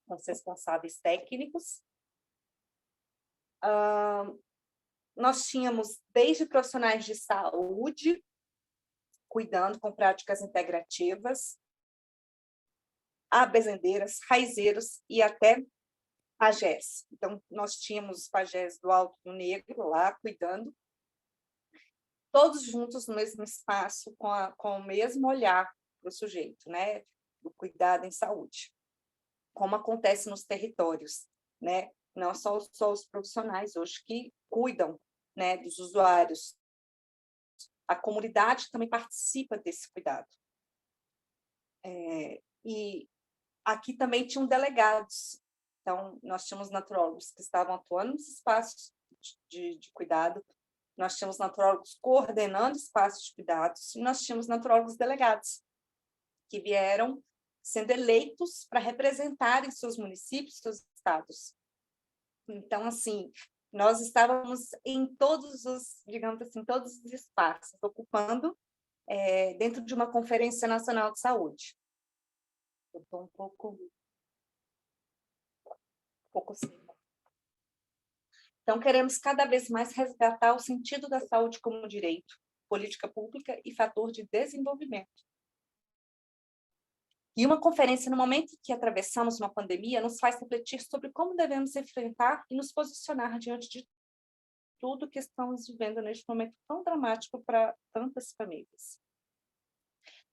os responsáveis técnicos. Nós tínhamos desde profissionais de saúde, cuidando com práticas integrativas, a bezendeiras, raizeiros e até pajés. Então, nós tínhamos pajés do Alto do Negro lá, cuidando, todos juntos no mesmo espaço, com o mesmo olhar para o sujeito, né? Do cuidado em saúde. Como acontece nos territórios, né? Não só os profissionais hoje que cuidam, né, dos usuários. A comunidade também participa desse cuidado. E aqui também tinham delegados. Então, nós tínhamos nutrólogos que estavam atuando nos espaços de cuidado, nós tínhamos nutrólogos coordenando espaços de cuidados, e nós tínhamos nutrólogos delegados, que vieram sendo eleitos para representarem seus municípios, seus estados. Então, assim, nós estávamos em todos os, digamos assim, todos os espaços, ocupando dentro de uma Conferência Nacional de Saúde. Eu estou um pouco seca. Então, queremos cada vez mais resgatar o sentido da saúde como direito, política pública e fator de desenvolvimento. E uma conferência, no momento em que atravessamos uma pandemia, nos faz refletir sobre como devemos enfrentar e nos posicionar diante de tudo que estamos vivendo neste momento tão dramático para tantas famílias.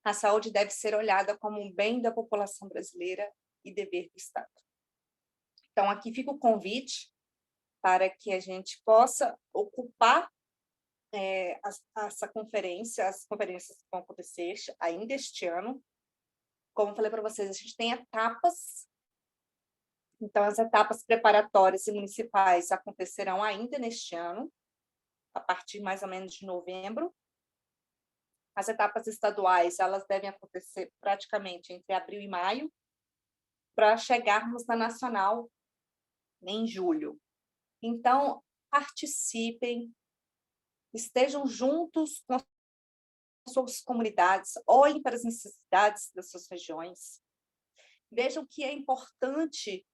A saúde deve ser olhada como um bem da população brasileira e dever do Estado. Então, aqui fica o convite para que a gente possa ocupar essa conferência, as conferências que vão acontecer ainda este ano. Como eu falei para vocês, a gente tem etapas. Então, as etapas preparatórias e municipais acontecerão ainda neste ano, a partir mais ou menos de novembro. As etapas estaduais, elas devem acontecer praticamente entre abril e maio, para chegarmos na nacional em julho. Então, participem, estejam juntos com suas comunidades, olhem para as necessidades das suas regiões, vejam que é importante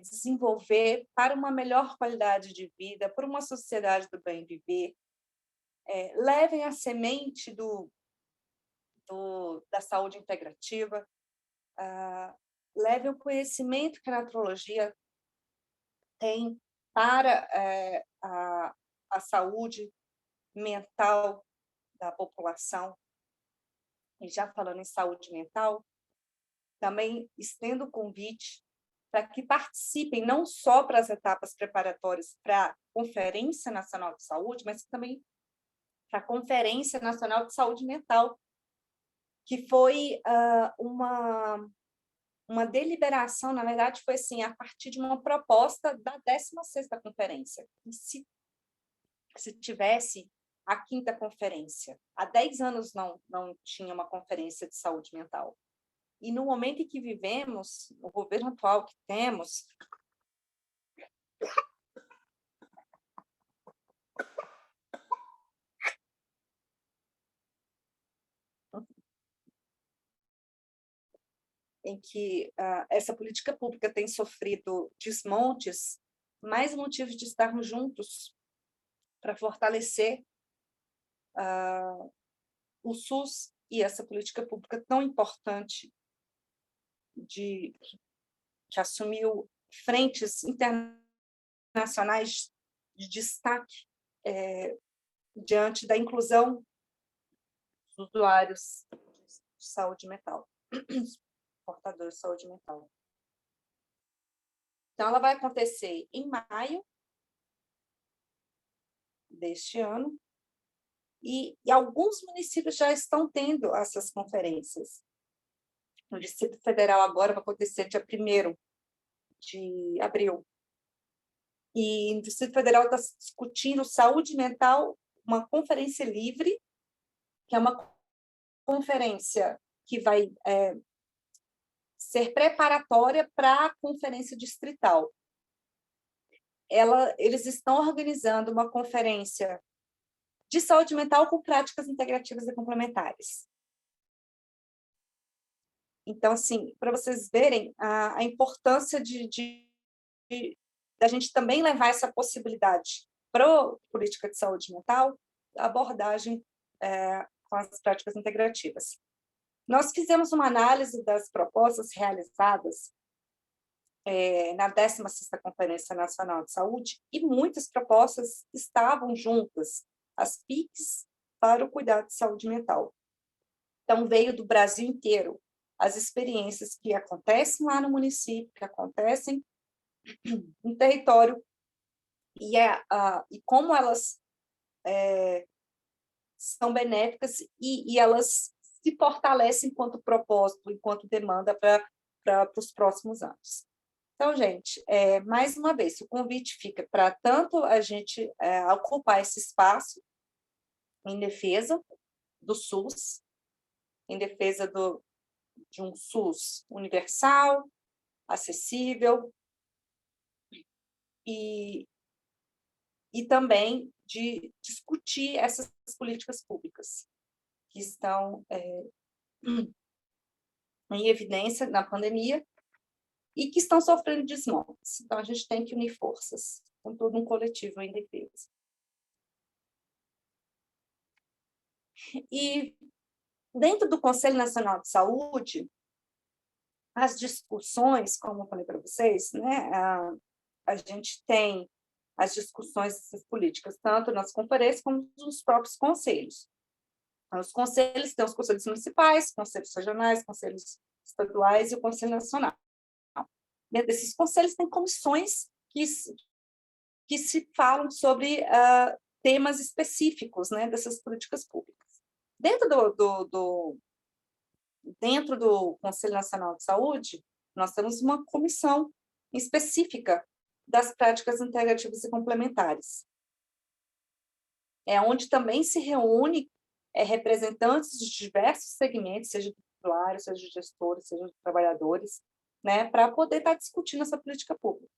desenvolver para uma melhor qualidade de vida, para uma sociedade do bem viver. Levem a semente da saúde integrativa, levem o conhecimento que a naturologia tem para a saúde mental da população. E já falando em saúde mental, também estendo o convite para que participem não só para as etapas preparatórias para a Conferência Nacional de Saúde, mas também para a Conferência Nacional de Saúde Mental, que foi uma deliberação, na verdade, foi assim, a partir de uma proposta da 16ª Conferência. E se tivesse a 5ª Conferência, há 10 anos não tinha uma conferência de saúde mental. E no momento em que vivemos, o governo atual que temos, em que essa política pública tem sofrido desmontes, mais motivos de estarmos juntos para fortalecer o SUS e essa política pública tão importante que assumiu frentes internacionais de destaque diante da inclusão dos usuários de saúde mental, portadores de saúde mental. Então, ela vai acontecer em maio deste ano, e alguns municípios já estão tendo essas conferências. No Distrito Federal agora vai acontecer dia 1º de abril. E o Distrito Federal está discutindo saúde mental, uma conferência livre, que é uma conferência que vai ser preparatória para a conferência distrital. Eles estão organizando uma conferência de saúde mental com práticas integrativas e complementares. Então, assim, para vocês verem a importância da gente também levar essa possibilidade para a política de saúde mental, a abordagem com as práticas integrativas. Nós fizemos uma análise das propostas realizadas na 16ª Conferência Nacional de Saúde, e muitas propostas estavam juntas, as PICs para o cuidado de saúde mental. Então, veio do Brasil inteiro as experiências que acontecem lá no município, que acontecem no território, e como elas são benéficas e elas se fortalecem enquanto propósito, enquanto demanda para os próximos anos. Então, gente, mais uma vez, o convite fica para tanto a gente ocupar esse espaço em defesa do SUS, em defesa de um SUS universal, acessível, e também de discutir essas políticas públicas que estão em evidência na pandemia e que estão sofrendo desmontes. Então, a gente tem que unir forças, com todo um coletivo em defesa. E, dentro do Conselho Nacional de Saúde, as discussões, como eu falei para vocês, né, a gente tem as discussões dessas políticas, tanto nas conferências como nos próprios conselhos. Os conselhos têm os conselhos municipais, conselhos regionais, conselhos estaduais e o Conselho Nacional. Dentro desses conselhos tem comissões que se falam sobre temas específicos, né, dessas políticas públicas. Dentro do Conselho Nacional de Saúde, nós temos uma comissão específica das práticas integrativas e complementares. É onde também se reúne representantes de diversos segmentos, seja de titulares, seja de gestores, seja de trabalhadores, né, para poder estar discutindo essa política pública.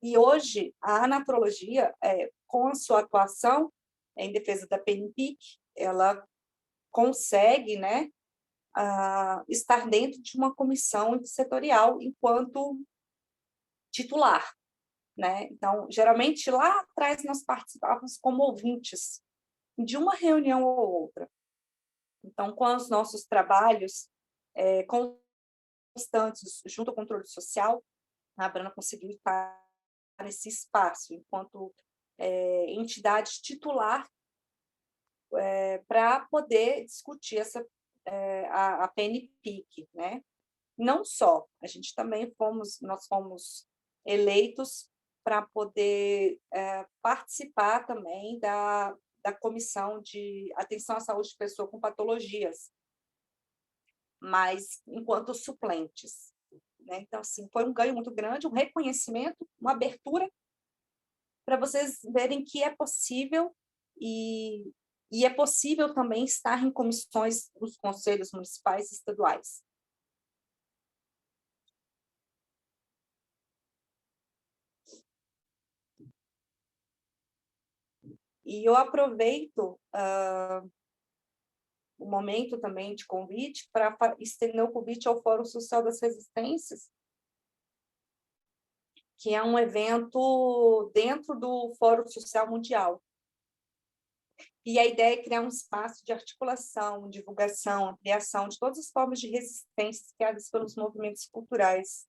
E hoje, a anatrologia, com a sua atuação, em defesa da PNPIC, ela consegue, né, estar dentro de uma comissão setorial enquanto titular, né? Então, geralmente, lá atrás, nós participávamos como ouvintes de uma reunião ou outra. Então, com os nossos trabalhos constantes junto ao controle social, a Abrana conseguiu estar nesse espaço, enquanto entidade titular, para poder discutir a PNPIC, né? Não só, a gente também nós fomos eleitos para poder participar também da Comissão de Atenção à Saúde de Pessoa com Patologias, mas enquanto suplentes, né? Então, assim, foi um ganho muito grande, um reconhecimento, uma abertura para vocês verem que é possível e é possível também estar em comissões dos conselhos municipais e estaduais. E eu aproveito o momento também de convite para estender o convite ao Fórum Social das Resistências, que é um evento dentro do Fórum Social Mundial. E a ideia é criar um espaço de articulação, divulgação, ampliação de todas as formas de resistência criadas pelos movimentos culturais,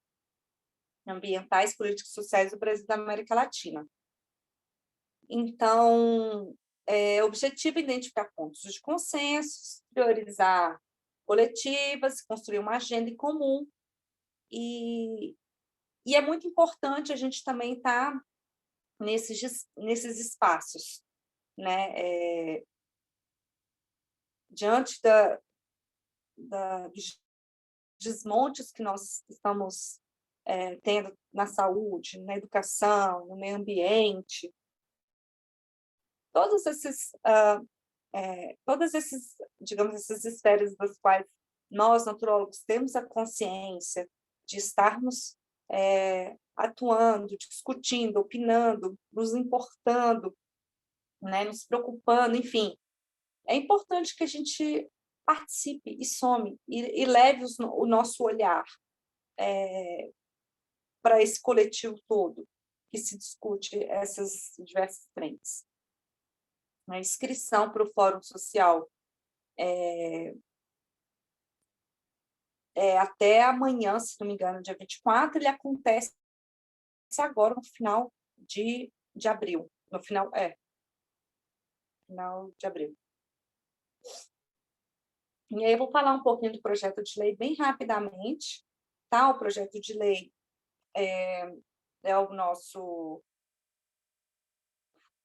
ambientais, políticos e sociais do Brasil e da América Latina. Então, o objetivo é identificar pontos de consenso, priorizar coletivas, construir uma agenda em comum, e é muito importante a gente também estar nesses espaços, né? Diante dos desmontes que nós estamos tendo na saúde, na educação, no meio ambiente, todas esses, digamos, essas esferas das quais nós, naturólogos, temos a consciência de estarmos atuando, discutindo, opinando, nos importando, né, nos preocupando, enfim. É importante que a gente participe e some e leve o nosso olhar para esse coletivo todo que se discute essas diversas frentes. A inscrição para o Fórum Social até amanhã, se não me engano, dia 24, ele acontece agora no final de abril. No final de abril. E aí eu vou falar um pouquinho do projeto de lei bem rapidamente. Tá? O projeto de lei é o nosso,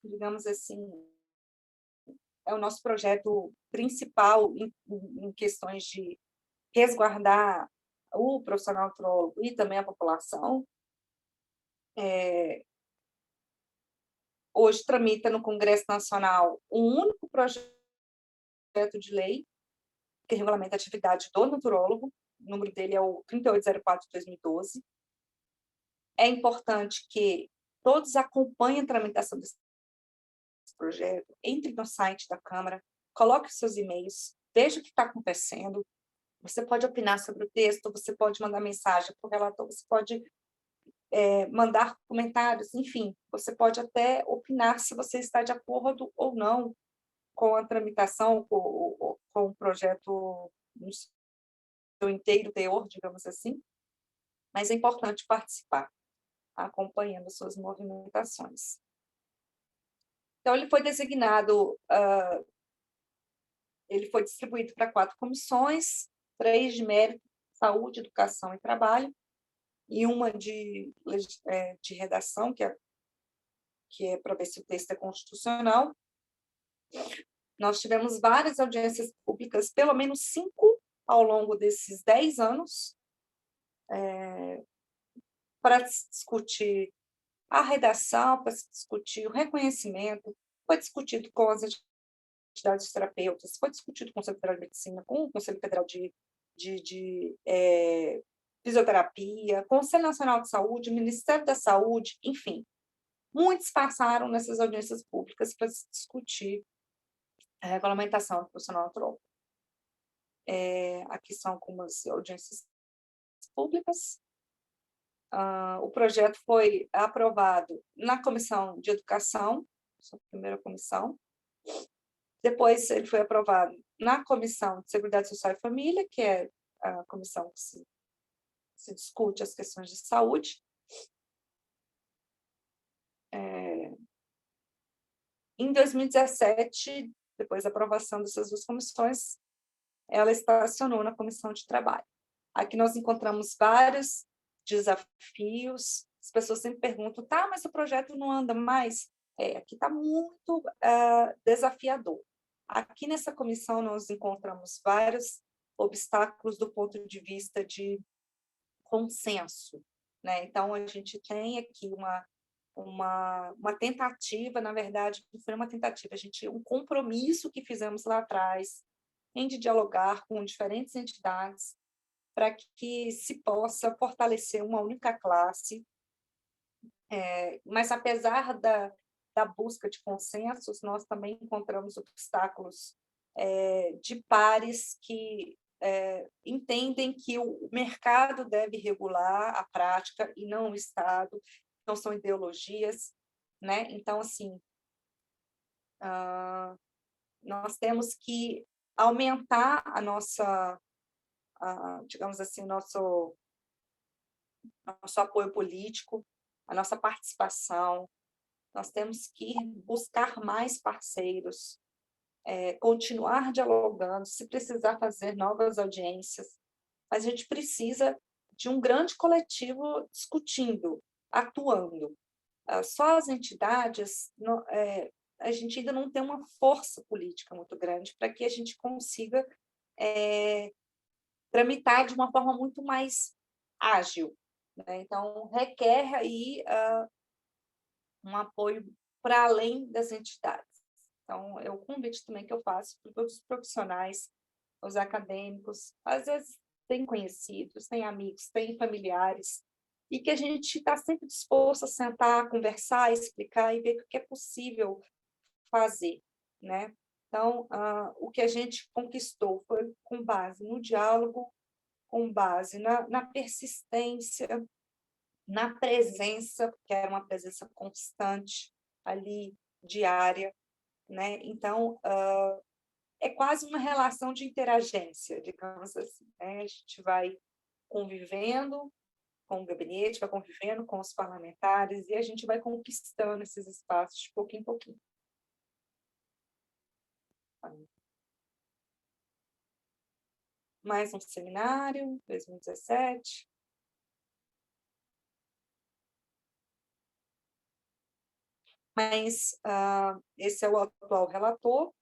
digamos assim, é o nosso projeto principal em questões de resguardar o profissional nutrólogo e também a população. Hoje tramita no Congresso Nacional um único projeto de lei que regulamenta a atividade do nutrólogo, o número dele é o 3804 de 2012. É importante que todos acompanhem a tramitação desse projeto, entre no site da Câmara, coloque os seus e-mails, veja o que está acontecendo. Você pode opinar sobre o texto, você pode mandar mensagem para o relator, você pode mandar comentários, enfim, você pode até opinar se você está de acordo ou não com a tramitação, com o projeto no seu inteiro teor, digamos assim, mas é importante participar, acompanhando suas movimentações. Então, ele foi designado, ele foi distribuído para 4 comissões, 3 de mérito, saúde, educação e trabalho, e uma de redação, que é para ver se o texto é constitucional. Nós tivemos várias audiências públicas, pelo menos 5 ao longo desses 10 anos, para discutir a redação, para discutir o reconhecimento, foi discutido com as entidades terapeutas, foi discutido com o Conselho Federal de Medicina, com o Conselho Federal de Fisioterapia, Conselho Nacional de Saúde, Ministério da Saúde, enfim. Muitos passaram nessas audiências públicas para se discutir a regulamentação do profissional antropólogo. Aqui são algumas audiências públicas. O projeto foi aprovado na Comissão de Educação, a primeira comissão. Depois ele foi aprovado na Comissão de Seguridade Social e Família, que é a comissão que se discute as questões de saúde. Em 2017, depois da aprovação dessas duas comissões, ela estacionou na Comissão de Trabalho. Aqui nós encontramos vários desafios. As pessoas sempre perguntam, tá, mas o projeto não anda mais? Aqui está muito desafiador. Aqui nessa comissão nós encontramos vários obstáculos do ponto de vista de consenso, né? Então, a gente tem aqui uma tentativa, na verdade, não foi uma tentativa, um compromisso que fizemos lá atrás, de dialogar com diferentes entidades para que se possa fortalecer uma única classe. Mas, apesar da busca de consensos, nós também encontramos obstáculos de pares que entendem que o mercado deve regular a prática e não o Estado, não são ideologias, né? Então, assim, nós temos que aumentar a nossa, digamos assim, nosso apoio político, a nossa participação. Nós temos que buscar mais parceiros, continuar dialogando, se precisar fazer novas audiências, mas a gente precisa de um grande coletivo discutindo, atuando. Só as entidades, a gente ainda não tem uma força política muito grande para que a gente consiga tramitar de uma forma muito mais ágil, né? Então, requer aí um apoio para além das entidades. Então, é o convite também que eu faço para todos os profissionais, os acadêmicos, às vezes têm conhecidos, têm amigos, têm familiares, e que a gente está sempre disposto a sentar, conversar, explicar e ver o que é possível fazer, né? Então, o que a gente conquistou foi com base no diálogo, com base na persistência, na presença, que era uma presença constante ali, diária, né? Então, é quase uma relação de interagência, digamos assim, né? A gente vai convivendo com o gabinete, vai convivendo com os parlamentares e a gente vai conquistando esses espaços de pouquinho em pouquinho. Mais um seminário, 2017. Mas esse é o atual relator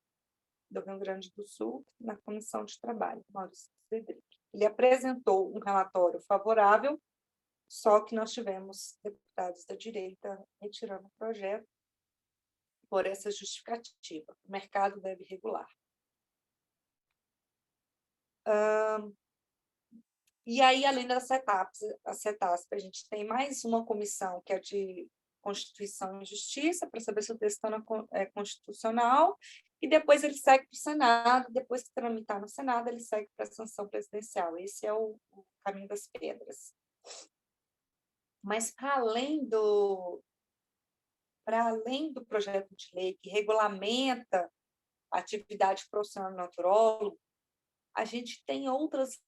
do Rio Grande do Sul na Comissão de Trabalho, Maurício Cedric. Ele apresentou um relatório favorável, só que nós tivemos deputados da direita retirando o projeto por essa justificativa. O mercado deve regular. E aí, além das CETASP, a gente tem mais uma comissão, que é de Constituição e Justiça, para saber se o texto é constitucional, e depois ele segue para o Senado, depois que tramitar no Senado, ele segue para a sanção presidencial. Esse é o caminho das pedras. Mas, para além do projeto de lei que regulamenta a atividade profissional do naturólogo, a gente tem outras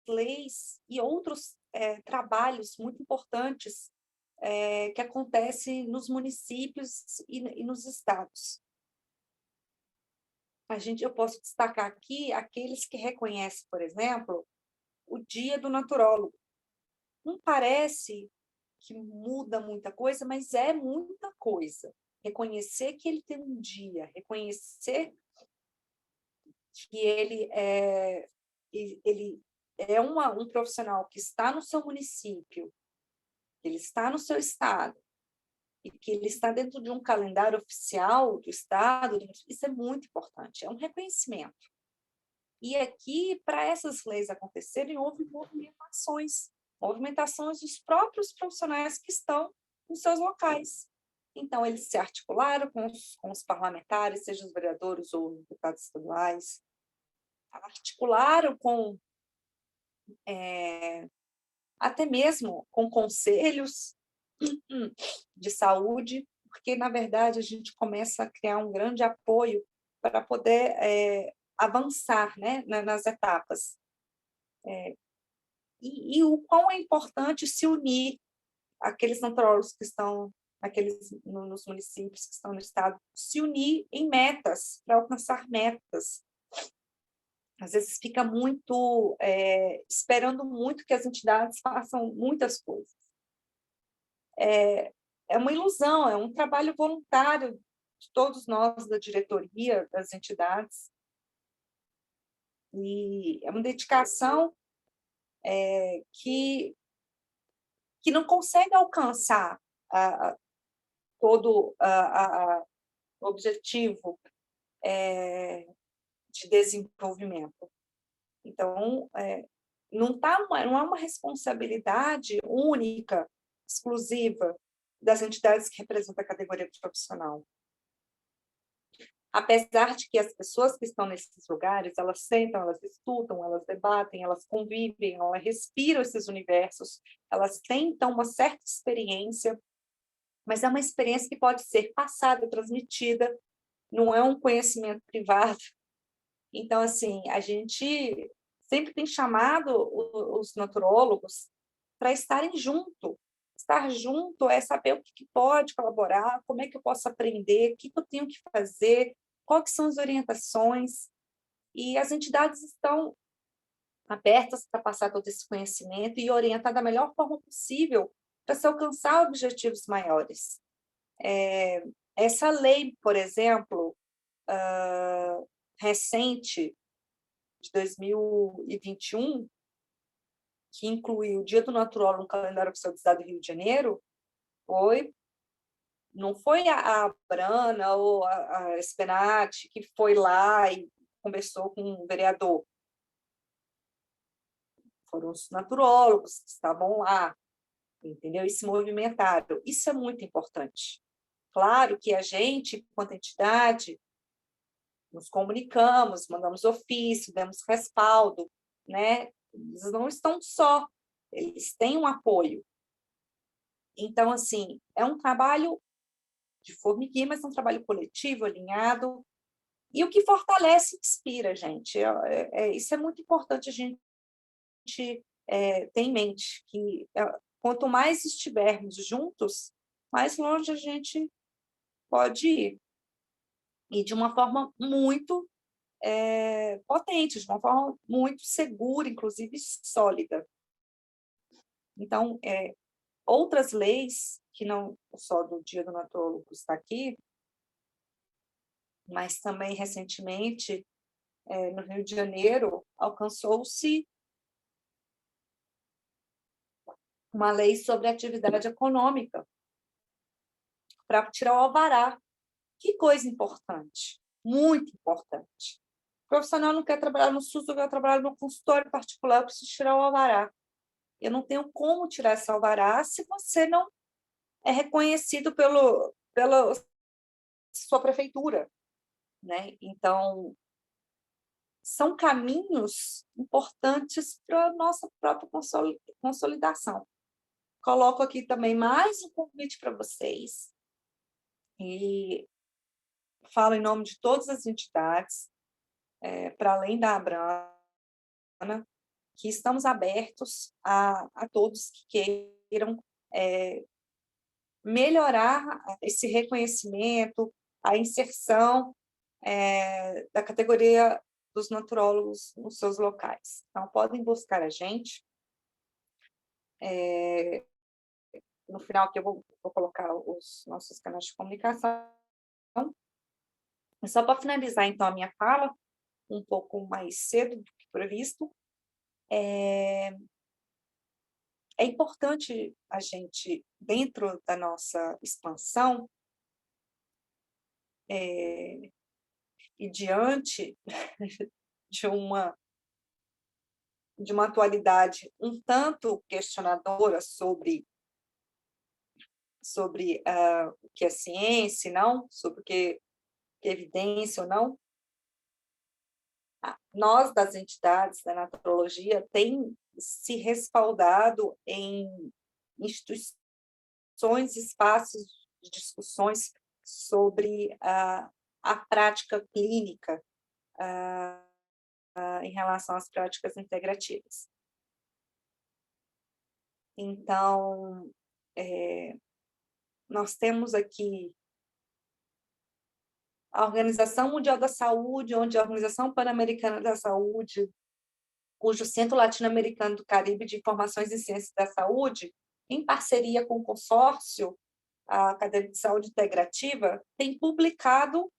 leis e outros trabalhos muito importantes que acontecem nos municípios e nos estados. Eu posso destacar aqui aqueles que reconhecem, por exemplo, o Dia do Naturólogo. Não parece que muda muita coisa, mas é muita coisa. Reconhecer que ele tem um dia, reconhecer que ele é um profissional que está no seu município, ele está no seu estado, e que ele está dentro de um calendário oficial do estado, isso é muito importante, é um reconhecimento. E aqui, para essas leis acontecerem, houve movimentações dos próprios profissionais que estão nos seus locais. Então, eles se articularam com os parlamentares, sejam os vereadores ou os deputados estaduais, articularam com, até mesmo com conselhos de saúde, porque, na verdade, a gente começa a criar um grande apoio para poder avançar, né, nas etapas. E o quão é importante se unir aqueles nutrólogos que estão nos municípios que estão no estado, se unir em metas, para alcançar metas. Às vezes fica muito, esperando muito que as entidades façam muitas coisas. É uma ilusão, é um trabalho voluntário de todos nós, da diretoria, das entidades, e é uma dedicação que não consegue alcançar todo o objetivo de desenvolvimento. Então, não é uma responsabilidade única, exclusiva, das entidades que representam a categoria profissional. Apesar de que as pessoas que estão nesses lugares, elas sentam, elas estudam, elas debatem, elas convivem, elas respiram esses universos, elas têm, então, uma certa experiência, mas é uma experiência que pode ser passada, transmitida, não é um conhecimento privado. Então, assim, a gente sempre tem chamado os naturólogos para estarem junto. Estar junto é saber o que pode colaborar, como é que eu posso aprender, o que eu tenho que fazer, quais são as orientações. E as entidades estão abertas para passar todo esse conhecimento e orientar da melhor forma possível para se alcançar objetivos maiores. Essa lei, por exemplo, recente, de 2021, que incluiu o Dia do Naturólogo no calendário oficial do Estado do Rio de Janeiro, não foi a Brana ou a Spenat que foi lá e conversou com o vereador. Foram os naturólogos que estavam lá, entendeu? E se movimentaram. Isso é muito importante. Claro que a gente, enquanto entidade, nos comunicamos, mandamos ofício, demos respaldo, né? Eles não estão só, eles têm um apoio. Então, assim, é um trabalho de formiguinha, mas é um trabalho coletivo, alinhado, e o que fortalece e inspira, gente. Isso é muito importante a gente ter em mente, que quanto mais estivermos juntos, mais longe a gente pode ir. E de uma forma muito potente, de uma forma muito segura, inclusive sólida. Então, outras leis, que não só do Dia do Naturólogo está aqui, mas também recentemente, no Rio de Janeiro, alcançou-se uma lei sobre atividade econômica para tirar o alvará. Que coisa importante, muito importante. O profissional não quer trabalhar no SUS, não quer trabalhar no consultório particular, eu preciso tirar o alvará. Eu não tenho como tirar esse alvará se você não é reconhecido pela sua prefeitura, né? Então, são caminhos importantes para a nossa própria consolidação. Coloco aqui também mais um convite para vocês, e falo em nome de todas as entidades, para além da Abrana, que estamos abertos a todos que queiram melhorar esse reconhecimento, a inserção da categoria dos naturólogos nos seus locais. Então, podem buscar a gente. No final aqui eu vou colocar os nossos canais de comunicação. Só para finalizar, então, a minha fala, um pouco mais cedo do que previsto, é importante a gente, dentro da nossa expansão, e diante de uma atualidade um tanto questionadora sobre sobre o que é ciência, não, sobre o que é evidência ou não. Nós, das entidades da naturologia, tem se respaldado em instituições, espaços de discussões sobre a prática clínica em relação às práticas integrativas. Então, nós temos aqui a Organização Mundial da Saúde, onde a Organização Pan-Americana da Saúde, cujo Centro Latino-Americano do Caribe de Informações em Ciências da Saúde, em parceria com o consórcio, a Academia de Saúde Integrativa, tem publicado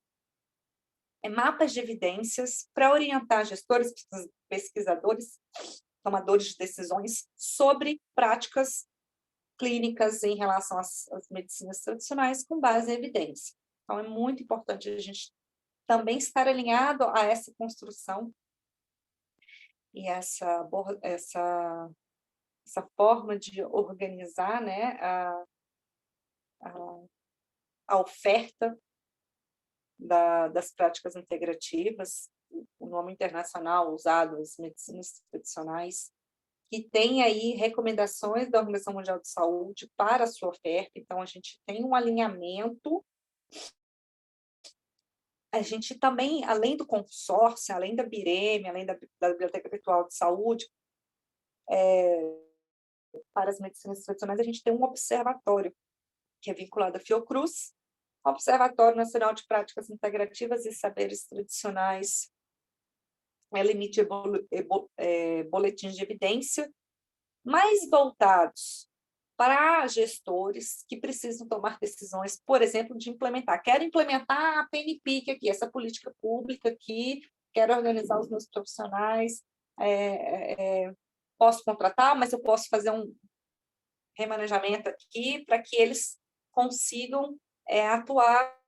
mapas de evidências para orientar gestores, pesquisadores, tomadores de decisões sobre práticas clínicas em relação às medicinas tradicionais com base em evidência. Então, é muito importante a gente também estar alinhado a essa construção e essa forma de organizar, né, a oferta das práticas integrativas, o nome internacional usado, as medicinas tradicionais, que tem aí recomendações da Organização Mundial de Saúde para a sua oferta. Então, a gente tem um alinhamento. A gente também, além do consórcio, além da BIREM, além da Biblioteca Virtual de Saúde, para as medicinas tradicionais, a gente tem um observatório que é vinculado à Fiocruz, Observatório Nacional de Práticas Integrativas e Saberes Tradicionais, limite boletins de evidência, mais voltados para gestores que precisam tomar decisões, por exemplo, de implementar. Quero implementar a PNPIC aqui, essa política pública aqui, quero organizar os meus profissionais, posso contratar, mas eu posso fazer um remanejamento aqui para que eles consigam atuar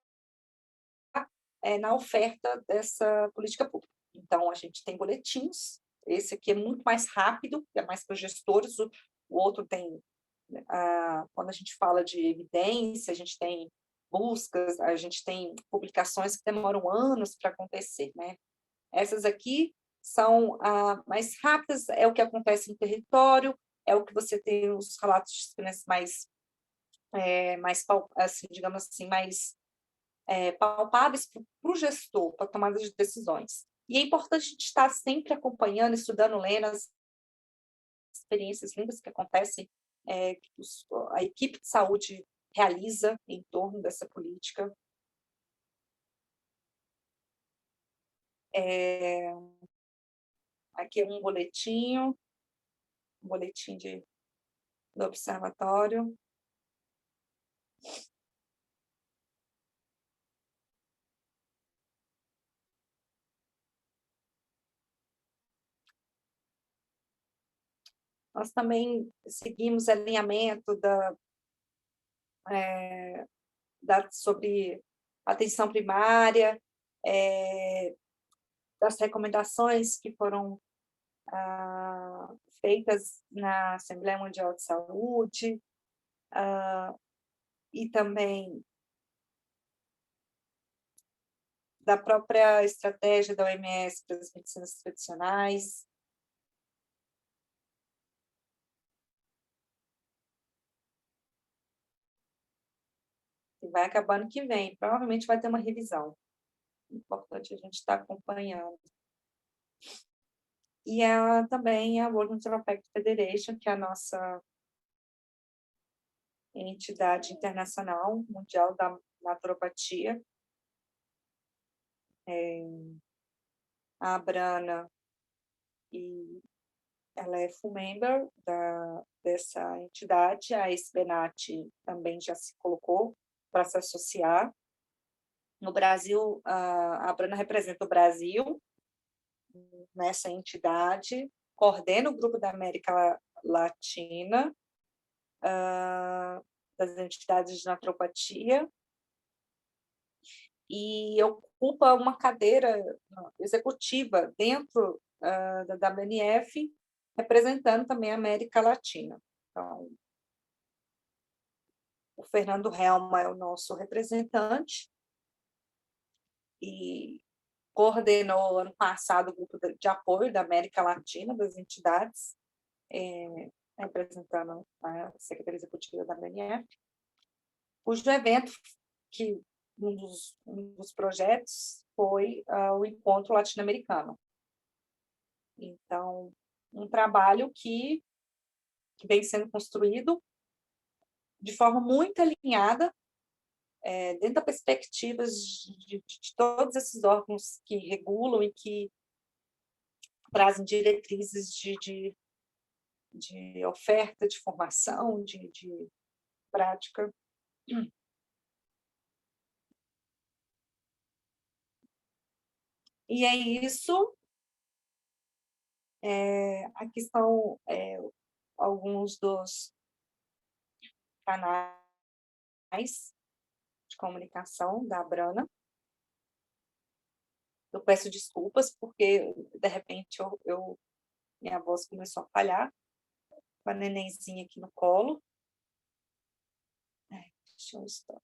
na oferta dessa política pública. Então, a gente tem boletins, esse aqui é muito mais rápido, é mais para os gestores, o outro tem, quando a gente fala de evidência, a gente tem buscas, a gente tem publicações que demoram anos para acontecer, né? Essas aqui são mais rápidas, é o que acontece no território, é o que você tem os relatos de experiências mais assim, digamos assim, mais palpáveis para o gestor, para a tomada de decisões. E é importante a gente estar sempre acompanhando, estudando, lendo as experiências lindas que acontecem, que a equipe de saúde realiza em torno dessa política. Aqui é um boletim do observatório. Nós também seguimos alinhamento sobre atenção primária, das recomendações que foram feitas na Assembleia Mundial de Saúde, e também da própria estratégia da OMS para as medicinas tradicionais. Que vai acabar ano que vem, provavelmente vai ter uma revisão. É importante a gente estar acompanhando. E também a World Naturopathic Federation, que é a nossa entidade internacional mundial da naturopatia. A Abrana, ela é full member dessa entidade, a SBNAT também já se colocou para se associar. No Brasil, a Abrana representa o Brasil nessa entidade, coordena o grupo da América Latina, das entidades de naturopatia, e ocupa uma cadeira executiva dentro da WNF, representando também a América Latina. Então, O Fernando Helma é o nosso representante e coordenou ano passado o grupo de apoio da América Latina, das entidades, representando a Secretaria Executiva da BNF, cujo evento, que um dos projetos foi o Encontro Latino-Americano. Então, um trabalho que vem sendo construído de forma muito alinhada, dentro da perspectiva de todos esses órgãos que regulam e que trazem diretrizes de oferta, de formação, de prática. E é isso. Aqui são alguns dos canais de comunicação da Abrana. Eu peço desculpas, porque, de repente, minha voz começou a falhar, com a nenenzinha aqui no colo. Deixa eu estar.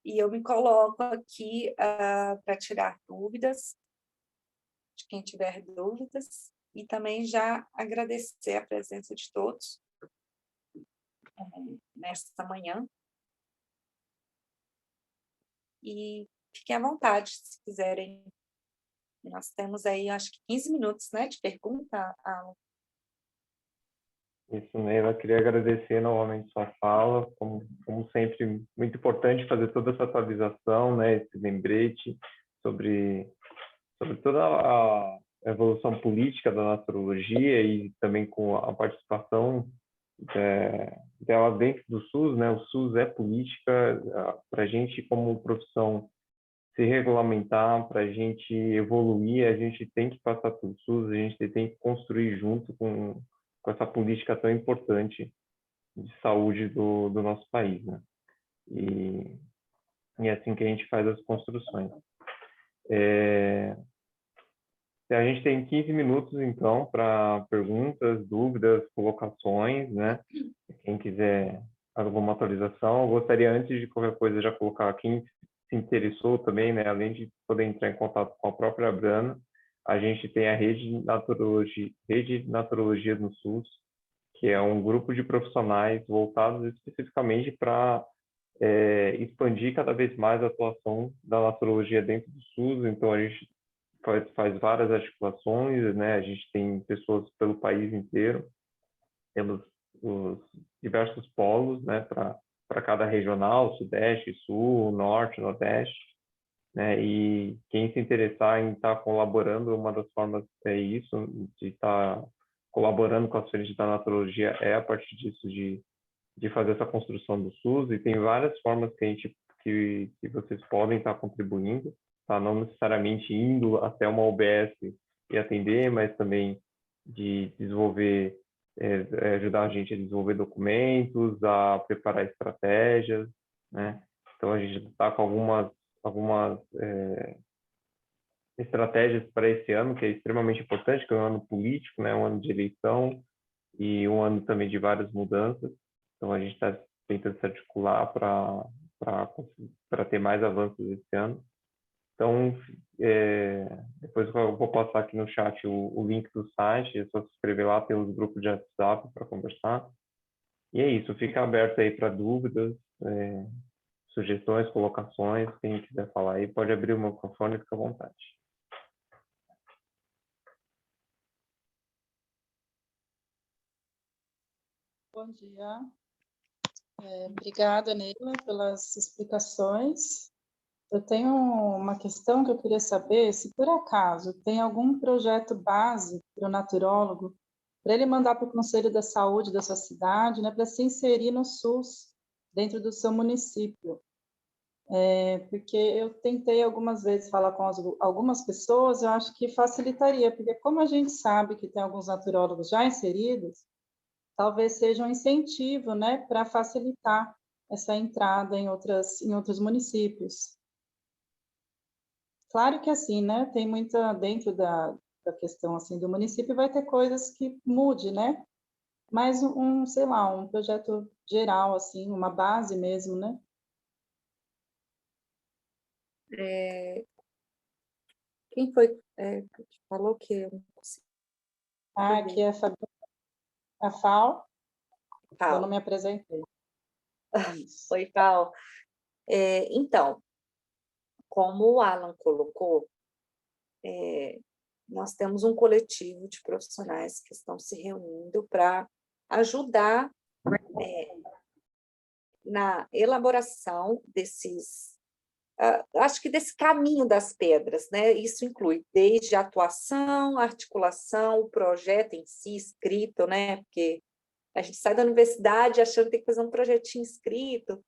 E eu me coloco aqui para tirar dúvidas, de quem tiver dúvidas, e também já agradecer a presença de todos nesta manhã. E fiquem à vontade, se quiserem. Nós temos aí, acho que 15 minutos, né, de pergunta. Isso, Neila, queria agradecer novamente sua fala, como sempre, muito importante fazer toda essa atualização, né, esse lembrete sobre toda a evolução política da naturologia e também com a participação dela dentro do SUS, né? O SUS é política, para a gente como profissão se regulamentar, para a gente evoluir, a gente tem que passar pelo SUS, a gente tem que construir junto com essa política tão importante de saúde do nosso país, né? E é assim que a gente faz as construções. A gente tem 15 minutos, então, para perguntas, dúvidas, colocações, né? Quem quiser alguma atualização, eu gostaria, antes de qualquer coisa, já colocar quem se interessou também, né? Além de poder entrar em contato com a própria Abrana, a gente tem a Rede Naturologia no SUS, que é um grupo de profissionais voltados especificamente para expandir cada vez mais a atuação da naturologia dentro do SUS. Então, a gente faz várias articulações, né? A gente tem pessoas pelo país inteiro, temos os diversos polos, né? Para cada regional, Sudeste, Sul, Norte, Nordeste, né? E quem se interessar em estar colaborando, uma das formas é isso, de estar colaborando com as frentes da naturologia é a partir disso de fazer essa construção do SUS, e tem várias formas que vocês podem estar contribuindo, tá? Não necessariamente indo até uma UBS e atender, mas também de desenvolver, ajudar a gente a desenvolver documentos, a preparar estratégias, né? Então, a gente está com algumas estratégias para esse ano, que é extremamente importante, que é um ano político, né? Um ano de eleição e um ano também de várias mudanças. Então, a gente está tentando se articular para ter mais avanços esse ano. Então, depois eu vou passar aqui no chat o link do site, é só se inscrever lá, tem os grupos de WhatsApp para conversar. E é isso, fica aberto aí para dúvidas, sugestões, colocações, quem quiser falar aí, pode abrir o microfone, fica à vontade. Bom dia. Obrigada, Neila, pelas explicações. Eu tenho uma questão que eu queria saber, se por acaso tem algum projeto base para o naturólogo, para ele mandar para o Conselho da Saúde da sua cidade, né, para se inserir no SUS, dentro do seu município. Porque eu tentei algumas vezes falar com algumas pessoas, eu acho que facilitaria, porque como a gente sabe que tem alguns naturólogos já inseridos, talvez seja um incentivo, né, para facilitar essa entrada em outros municípios. Claro que assim, né, tem muita, dentro da questão assim, do município, vai ter coisas que mude, né, mas sei lá, um projeto geral, assim, uma base mesmo, né? Quem foi que falou que eu não consegui Aqui é a FAO, eu não falar? me apresentei. Isso. Oi, Paulo. Então, como o Alan colocou, nós temos um coletivo de profissionais que estão se reunindo para ajudar na elaboração desses, acho que desse caminho das pedras, né? Isso inclui desde a atuação, a articulação, o projeto em si, escrito, né? Porque a gente sai da universidade achando que tem que fazer um projetinho escrito.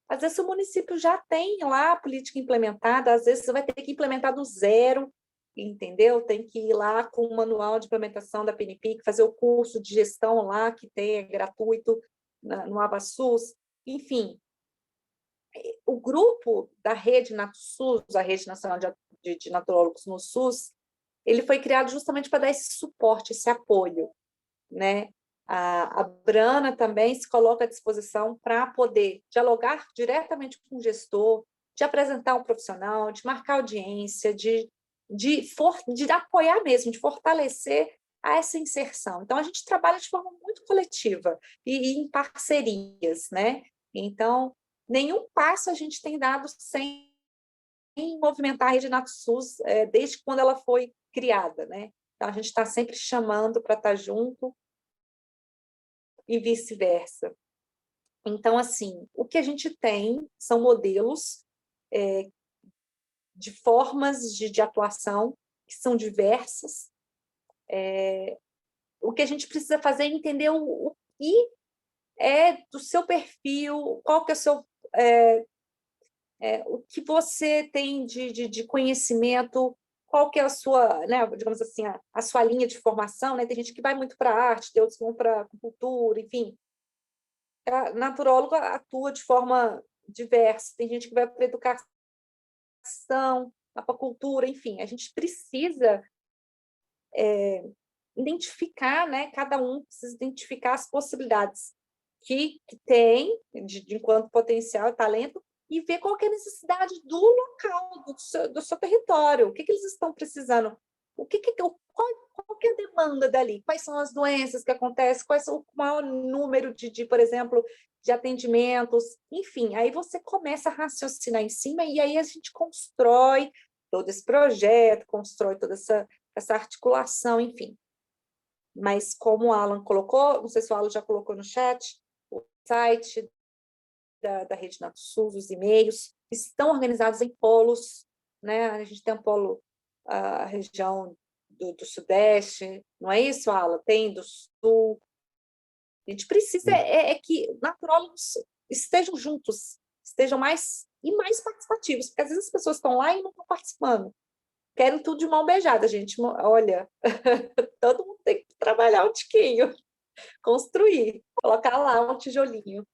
Às vezes o município já tem lá a política implementada, às vezes você vai ter que implementar do zero, entendeu? Tem que ir lá com o manual de implementação da PNPIC, fazer o curso de gestão lá, que tem, é gratuito, no AbaSUS. Enfim, o grupo da Rede NatoSUS, a Rede Nacional de Naturólogos no SUS, ele foi criado justamente para dar esse suporte, esse apoio, né? A Brana também se coloca à disposição para poder dialogar diretamente com o gestor, de apresentar um profissional, de marcar audiência, de apoiar mesmo, de fortalecer essa inserção. Então, a gente trabalha de forma muito coletiva e em parcerias, né? Então, nenhum passo a gente tem dado sem movimentar a Rede NatoSUS desde quando ela foi criada, né? Então, a gente está sempre chamando para estar junto e vice-versa. Então, assim, o que a gente tem são modelos de formas de atuação que são diversas. O que a gente precisa fazer é entender o que é do seu perfil, qual que é o seu... o que você tem de conhecimento, qual que é a sua, né, digamos assim, a sua linha de formação, né? Tem gente que vai muito para a arte, tem outros que vão para a cultura, enfim. A naturóloga atua de forma diversa, tem gente que vai para a educação, para a cultura, enfim. A gente precisa identificar, né? Cada um precisa identificar as possibilidades que tem enquanto potencial e talento e ver qual que é a necessidade do local, do seu território, o que eles estão precisando, qual que é a demanda dali, quais são as doenças que acontecem, quais são o maior número por exemplo, de atendimentos, enfim, aí você começa a raciocinar em cima e aí a gente constrói todo esse projeto, constrói toda essa articulação, enfim. Mas como o Alan colocou, não sei se o Alan já colocou no chat, o site da Rede NatoSUS, os e-mails, estão organizados em polos, né? A gente tem um polo, a região do Sudeste, não é isso, Alan? Tem do Sul. A gente precisa que naturólogos estejam juntos, estejam mais participativos, porque às vezes as pessoas estão lá e não estão participando. Querem tudo de mão beijada, gente. Olha, todo mundo tem que trabalhar um tiquinho, construir, colocar lá um tijolinho.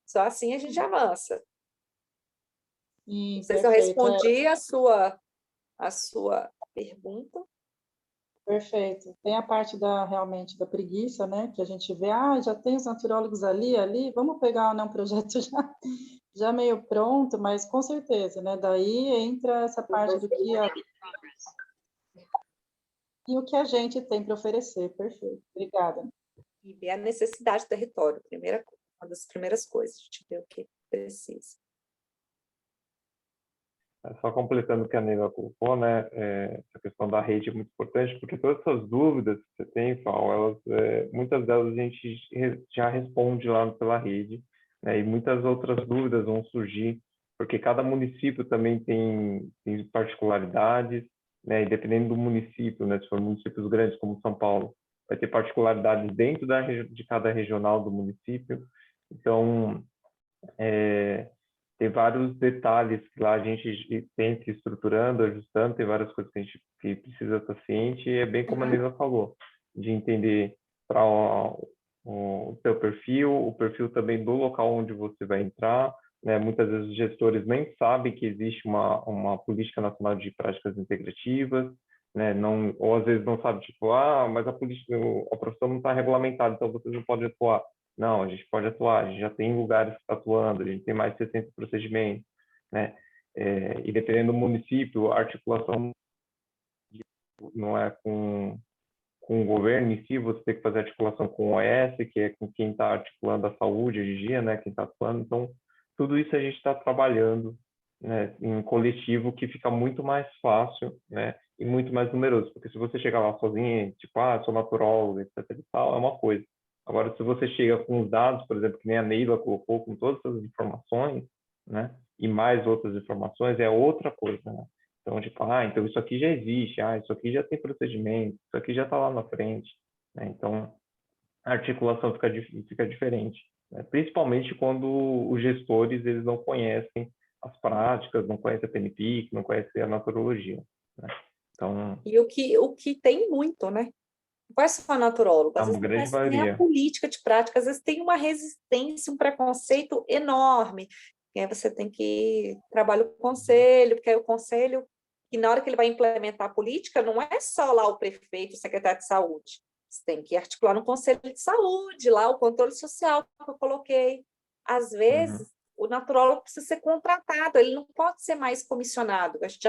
Só assim a gente avança. Sim, não sei se eu respondi a sua pergunta. Perfeito. Tem a parte realmente da preguiça, né? Que a gente vê, já tem os naturólogos ali, vamos pegar, né, um projeto já meio pronto, mas com certeza, né? Daí entra essa parte do que e o que a gente tem para oferecer. Perfeito. Obrigada. E ver a necessidade do território, uma das primeiras coisas, a gente vê o que precisa. Só completando o que a Neila colocou, né, essa questão da rede é muito importante, porque todas essas dúvidas que você tem, Paulo, muitas delas a gente já responde lá pela rede, né, e muitas outras dúvidas vão surgir, porque cada município também tem particularidades, né, e dependendo do município, né, se for municípios grandes como São Paulo, vai ter particularidades dentro de cada regional do município. Então, tem vários detalhes que lá a gente tem se estruturando, ajustando, tem várias coisas que a gente precisa estar ciente, e é bem como a Neila falou, de entender para o teu perfil, o perfil também do local onde você vai entrar, né? Muitas vezes os gestores nem sabem que existe uma política nacional de práticas integrativas, né? Não, ou às vezes não sabe, tipo, mas a profissão não está regulamentada, então vocês não podem atuar. Não, a gente pode atuar, a gente já tem lugares atuando, a gente tem mais de 60 procedimentos, né? E dependendo do município, a articulação não é com o governo em si, você tem que fazer articulação com o OS, que é com quem está articulando a saúde, a higiene, né, quem está atuando. Então, tudo isso a gente está trabalhando, né, em coletivo, que fica muito mais fácil, né, e muito mais numeroso. Porque se você chegar lá sozinho, tipo, sou naturólogo, etc e tal, é uma coisa. Agora, se você chega com os dados, por exemplo, que nem a Neila colocou, com todas essas informações, né, e mais outras informações, é outra coisa, né? Então, tipo, então isso aqui já existe, isso aqui já tem procedimento, isso aqui já está lá na frente, né? Então, a articulação fica diferente, né? Principalmente quando os gestores, eles não conhecem as práticas, não conhecem a PNPIC, não conhecem a naturologia, né? Então... E o que tem muito, né? Não é só naturólogo, É às uma vezes não grande conhece nem a maioria. política de prática, às vezes tem uma resistência, um preconceito enorme. E aí você tem que trabalhar o conselho, porque aí o conselho, e na hora que ele vai implementar a política, não é só lá o prefeito, o secretário de saúde. Você tem que articular no conselho de saúde, lá o controle social que eu coloquei. Às vezes, o naturólogo precisa ser contratado, ele não pode ser mais comissionado. A gente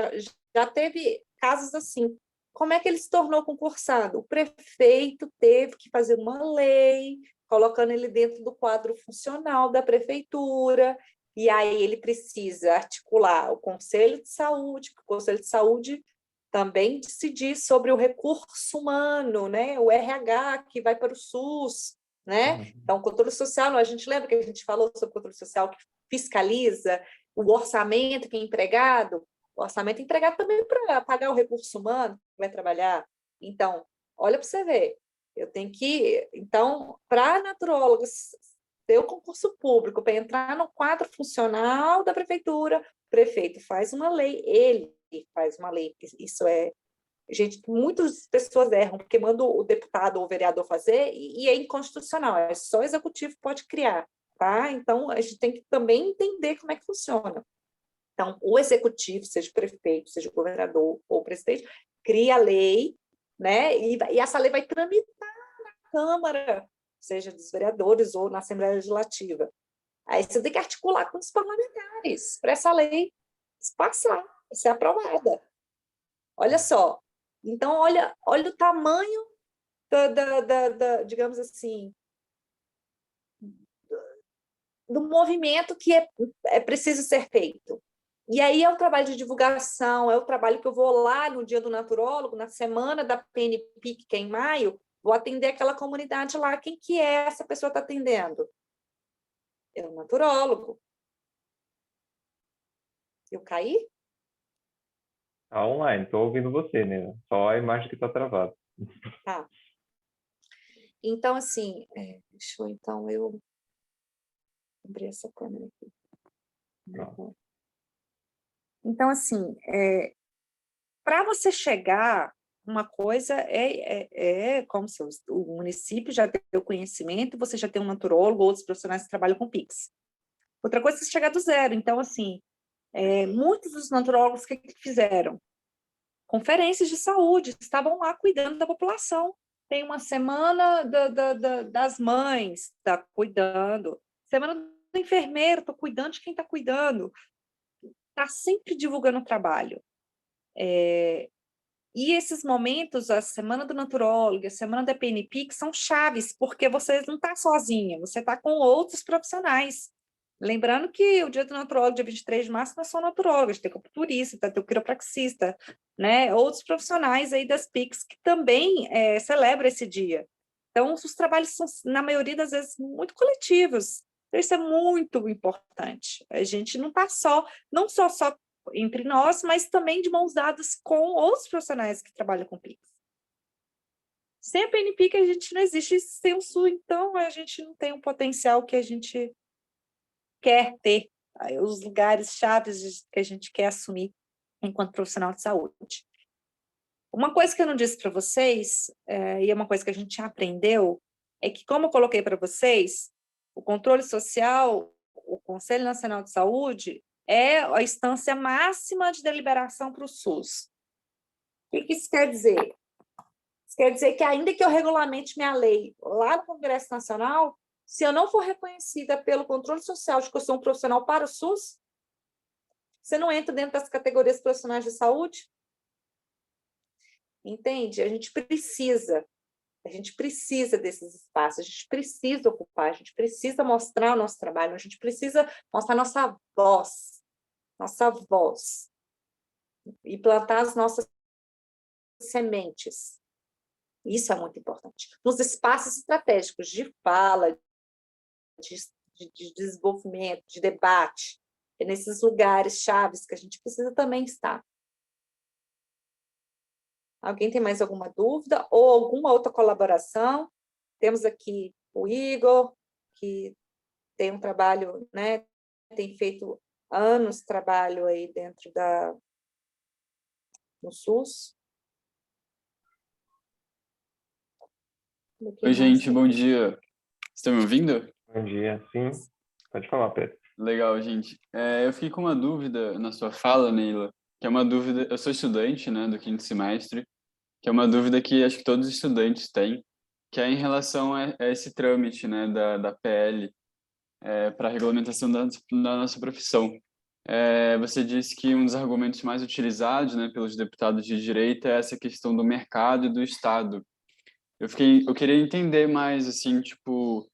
já teve casos assim. Como é que ele se tornou concursado? O prefeito teve que fazer uma lei, colocando ele dentro do quadro funcional da prefeitura, e aí ele precisa articular o Conselho de Saúde, porque o Conselho de Saúde também decidir sobre o recurso humano, né? O RH que vai para o SUS, né? Então, o controle social, a gente lembra que a gente falou sobre o controle social que fiscaliza o orçamento que é empregado, o orçamento é empregado também para pagar o recurso humano que vai trabalhar. Então, olha para você ver, eu tenho que... Então, para naturólogos ter o concurso público, para entrar no quadro funcional da prefeitura, o prefeito faz uma lei, ele faz uma lei, isso é... Gente, muitas pessoas erram, porque manda o deputado ou o vereador fazer e é inconstitucional, é só o executivo que pode criar, tá? Então, a gente tem que também entender como é que funciona. Então, o executivo, seja o prefeito, seja o governador ou o presidente, cria a lei, né? E essa lei vai tramitar na Câmara, seja dos vereadores ou na Assembleia Legislativa. Aí você tem que articular com os parlamentares para essa lei passar, ser aprovada. Olha só. Então, olha o tamanho digamos assim, do movimento que é preciso ser feito. E aí é o trabalho de divulgação, é o trabalho que eu vou lá no dia do naturólogo, na semana da PNPIC, que é em maio, vou atender aquela comunidade lá. Quem que é essa pessoa que está atendendo? É o naturólogo. Eu caí? Tá online, estou ouvindo você, né? Só a imagem que está travada. Tá. Então, assim, deixa eu, então, eu abrir essa câmera aqui. Não. Então, assim, para você chegar, uma coisa como se o município já deu conhecimento, você já tem um naturólogo, outros profissionais que trabalham com PIX. Outra coisa é você chegar do zero. Então, assim, muitos dos naturólogos, o que fizeram? Conferências de saúde, estavam lá cuidando da população. Tem uma semana das mães, está cuidando. Semana do enfermeiro, estou cuidando de quem está cuidando. Está sempre divulgando o trabalho. E esses momentos, a semana do naturólogo, a semana da PNPIC, são chaves, porque você não está sozinha, você está com outros profissionais. Lembrando que o dia do naturólogo, dia 23 de março, não é só naturólogo, a gente tem acupunturista, tem o quiropraxista, né? Outros profissionais aí das PICs que também celebram esse dia. Então, os trabalhos são, na maioria das vezes, muito coletivos. Então, isso é muito importante. A gente não está não só entre nós, mas também de mãos dadas com outros profissionais que trabalham com PICs. Sem a PNPIC, a gente não existe sem o SUS, então a gente não tem o potencial que a gente quer ter, os lugares chaves que a gente quer assumir enquanto profissional de saúde. Uma coisa que eu não disse para vocês, e é uma coisa que a gente já aprendeu, é que, como eu coloquei para vocês, o controle social, o Conselho Nacional de Saúde, é a instância máxima de deliberação para o SUS. O que isso quer dizer? Isso quer dizer que, ainda que eu regulamente minha lei lá no Congresso Nacional, Se eu não for reconhecida pelo controle social de que eu sou um profissional para o SUS, você não entra dentro das categorias profissionais de saúde? Entende? A gente precisa desses espaços, a gente precisa ocupar, a gente precisa mostrar o nosso trabalho, a gente precisa mostrar nossa voz, e plantar as nossas sementes. Isso é muito importante. Nos espaços estratégicos de fala, de desenvolvimento, de debate, é nesses lugares chaves que a gente precisa também estar. Alguém tem mais alguma dúvida ou alguma outra colaboração? Temos aqui o Igor, que tem um trabalho, né, tem feito anos de trabalho aí dentro no SUS. Oi, gente, bom dia. Estão me ouvindo? Bom dia, sim. Pode falar, Pedro. Legal, gente. Eu fiquei com uma dúvida na sua fala, Neila, que é uma dúvida... Eu sou estudante, né, do 5º semestre, que é uma dúvida que acho que todos os estudantes têm, que é em relação a esse trâmite, né, da PL, para a regulamentação da nossa profissão. Você disse que um dos argumentos mais utilizados, né, pelos deputados de direita é essa questão do mercado e do Estado. Eu queria entender mais, assim, tipo,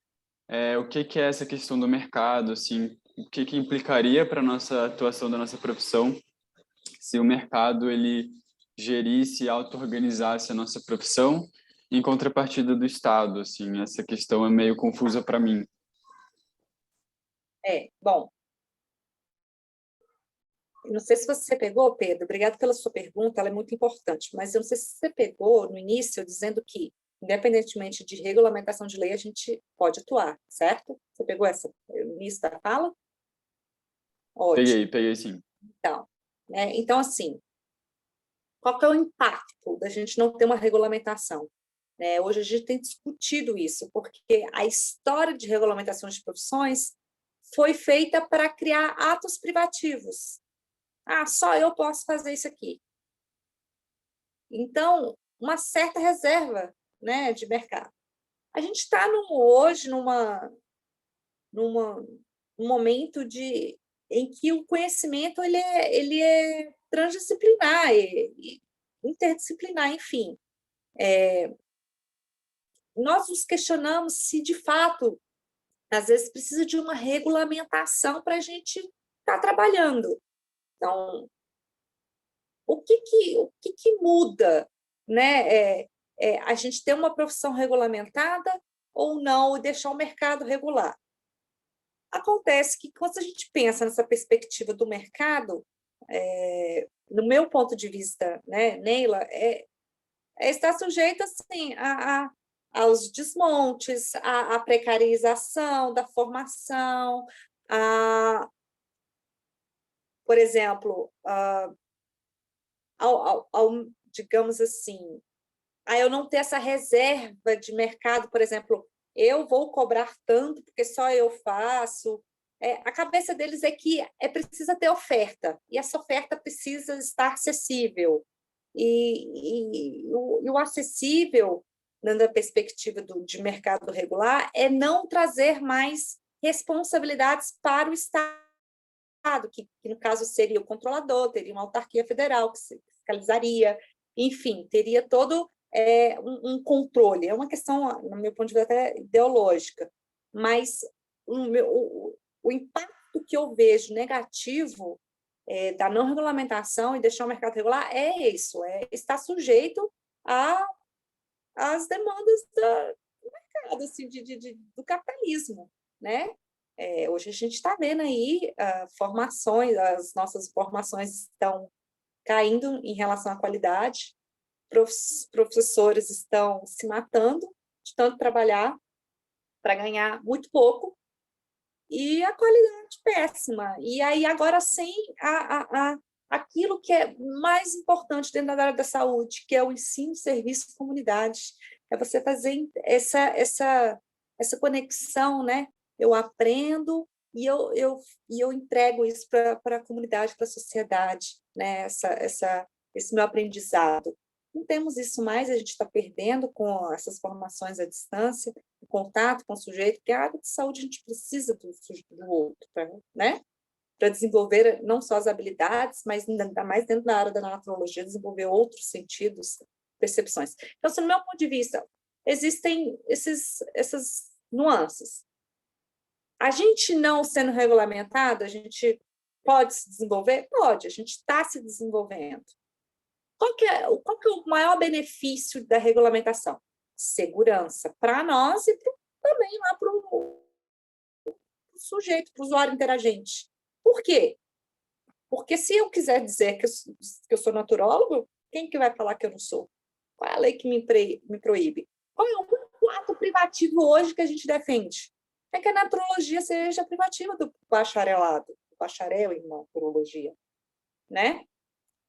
o que é essa questão do mercado, assim, o que implicaria para a nossa atuação da nossa profissão se o mercado ele gerisse e auto-organizasse a nossa profissão em contrapartida do Estado, assim, essa questão é meio confusa para mim. Bom, eu não sei se você pegou, Pedro, obrigado pela sua pergunta, ela é muito importante, mas eu não sei se você pegou no início dizendo que, independentemente de regulamentação de lei, a gente pode atuar, certo? Você pegou o início da fala? Ótimo. Peguei sim. Então, então, assim, qual que é o impacto da gente não ter uma regulamentação? Hoje a gente tem discutido isso, porque a história de regulamentação de profissões foi feita para criar atos privativos. Só eu posso fazer isso aqui. Então, uma certa reserva, né, de mercado. A gente está hoje num momento em que o conhecimento ele é transdisciplinar e interdisciplinar, enfim. Nós nos questionamos se, de fato, às vezes precisa de uma regulamentação para a gente estar trabalhando. Então, o que muda, né? A gente ter uma profissão regulamentada ou não, e deixar o mercado regular? Acontece que, quando a gente pensa nessa perspectiva do mercado, no meu ponto de vista, né, Neila, está sujeito assim, aos desmontes, à precarização da formação, por exemplo, digamos assim, eu não ter essa reserva de mercado, por exemplo, eu vou cobrar tanto porque só eu faço. A cabeça deles é que precisa ter oferta, e essa oferta precisa estar acessível. E o acessível, na perspectiva de mercado regular, é não trazer mais responsabilidades para o Estado, que no caso seria o controlador, teria uma autarquia federal que fiscalizaria, enfim, teria todo um controle. É uma questão, no meu ponto de vista, até ideológica, mas o impacto que eu vejo negativo da não regulamentação e deixar o mercado regular é isso, estar sujeito às demandas do mercado, assim, do capitalismo, né? Hoje a gente está vendo aí formações, as nossas formações estão caindo em relação à qualidade, professores estão se matando de tanto trabalhar para ganhar muito pouco, e a qualidade péssima. E aí, agora, sem aquilo que é mais importante dentro da área da saúde, que é o ensino, serviço, comunidade, é você fazer essa conexão, né? Eu aprendo e eu entrego isso para a comunidade, para a sociedade, né? Esse meu aprendizado. Não temos isso mais, a gente está perdendo com essas formações à distância. contato com o sujeito, porque a área de saúde a gente precisa do outro, né? Para desenvolver não só as habilidades, mas ainda mais dentro da área da naturologia, desenvolver outros sentidos, percepções. Então, assim, no meu ponto de vista, existem essas nuances. A gente não sendo regulamentado, a gente pode se desenvolver? Pode, a gente está se desenvolvendo. Qual que é o maior benefício da regulamentação? Segurança para nós e também lá para o sujeito, para o usuário interagente. Por quê? Porque se eu quiser dizer que eu sou naturólogo, quem que vai falar que eu não sou? Qual é a lei que me proíbe? Qual é o único ato privativo hoje que a gente defende? É que a naturologia seja privativa do bacharelado, do bacharel em naturologia, né?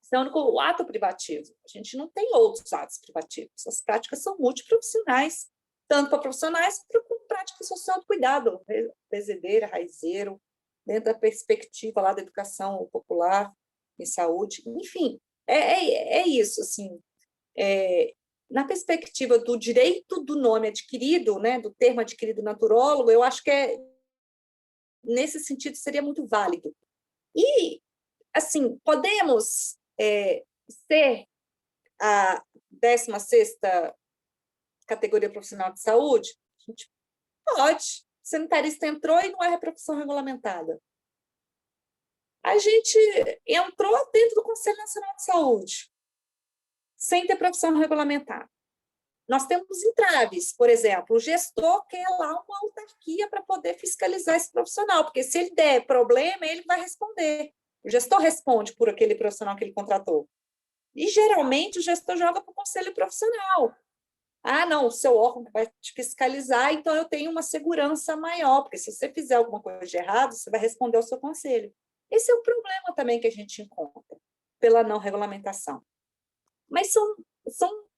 Esse é o único ato privativo. A gente não tem outros atos privativos. As práticas são multiprofissionais, tanto para profissionais como práticas social do cuidado, bezedeira, raizeiro, dentro da perspectiva lá da educação popular e saúde. Enfim, é isso, assim. Na perspectiva do direito do nome adquirido, né, do termo adquirido naturólogo, eu acho que nesse sentido seria muito válido. E, assim, podemos ser a 16ª categoria profissional de saúde? A gente pode. O sanitarista entrou e não é profissão regulamentada. A gente entrou dentro do Conselho Nacional de Saúde, sem ter profissão regulamentada. Nós temos entraves, por exemplo, o gestor quer lá uma autarquia para poder fiscalizar esse profissional, porque se ele der problema, ele vai responder. O gestor responde por aquele profissional que ele contratou. E, geralmente, o gestor joga para o conselho profissional. Ah, não, o seu órgão vai te fiscalizar, então eu tenho uma segurança maior, porque se você fizer alguma coisa de errado, você vai responder ao seu conselho. Esse é o problema também que a gente encontra pela não regulamentação. Mas são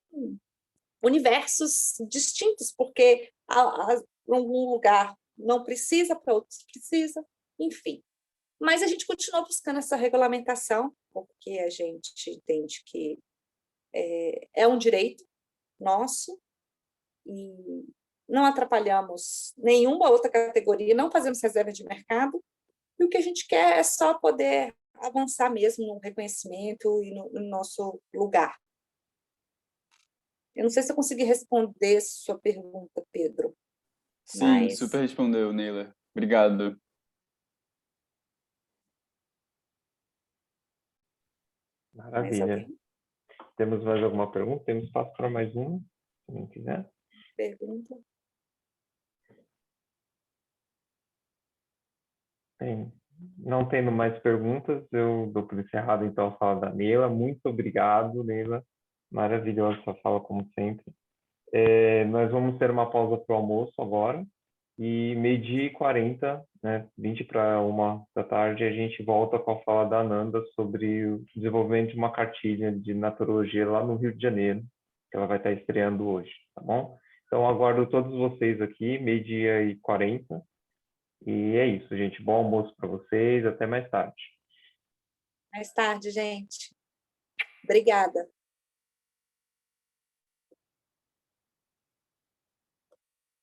universos distintos, porque um lugar não precisa, para outros precisa, enfim. Mas a gente continua buscando essa regulamentação, porque a gente entende que é um direito nosso e não atrapalhamos nenhuma outra categoria, não fazemos reserva de mercado, e o que a gente quer é só poder avançar mesmo no reconhecimento e no nosso lugar. Eu não sei se eu consegui responder sua pergunta, Pedro. Sim, super respondeu, Neila. Obrigado. Maravilha. Temos mais alguma pergunta? Temos espaço para mais uma, se não quiser. Pergunta? Bem, não tendo mais perguntas, eu dou por encerrado então a fala da Neila. Muito obrigado, Neila. Maravilhosa sua fala, como sempre. Nós vamos ter uma pausa para o almoço agora. E 12h40, né, 20 para 1 da tarde, a gente volta com a fala da Ananda sobre o desenvolvimento de uma cartilha de naturologia lá no Rio de Janeiro, que ela vai estar estreando hoje, tá bom? Então, aguardo todos vocês aqui, 12h40. E é isso, gente. Bom almoço para vocês. Até mais tarde. Mais tarde, gente. Obrigada.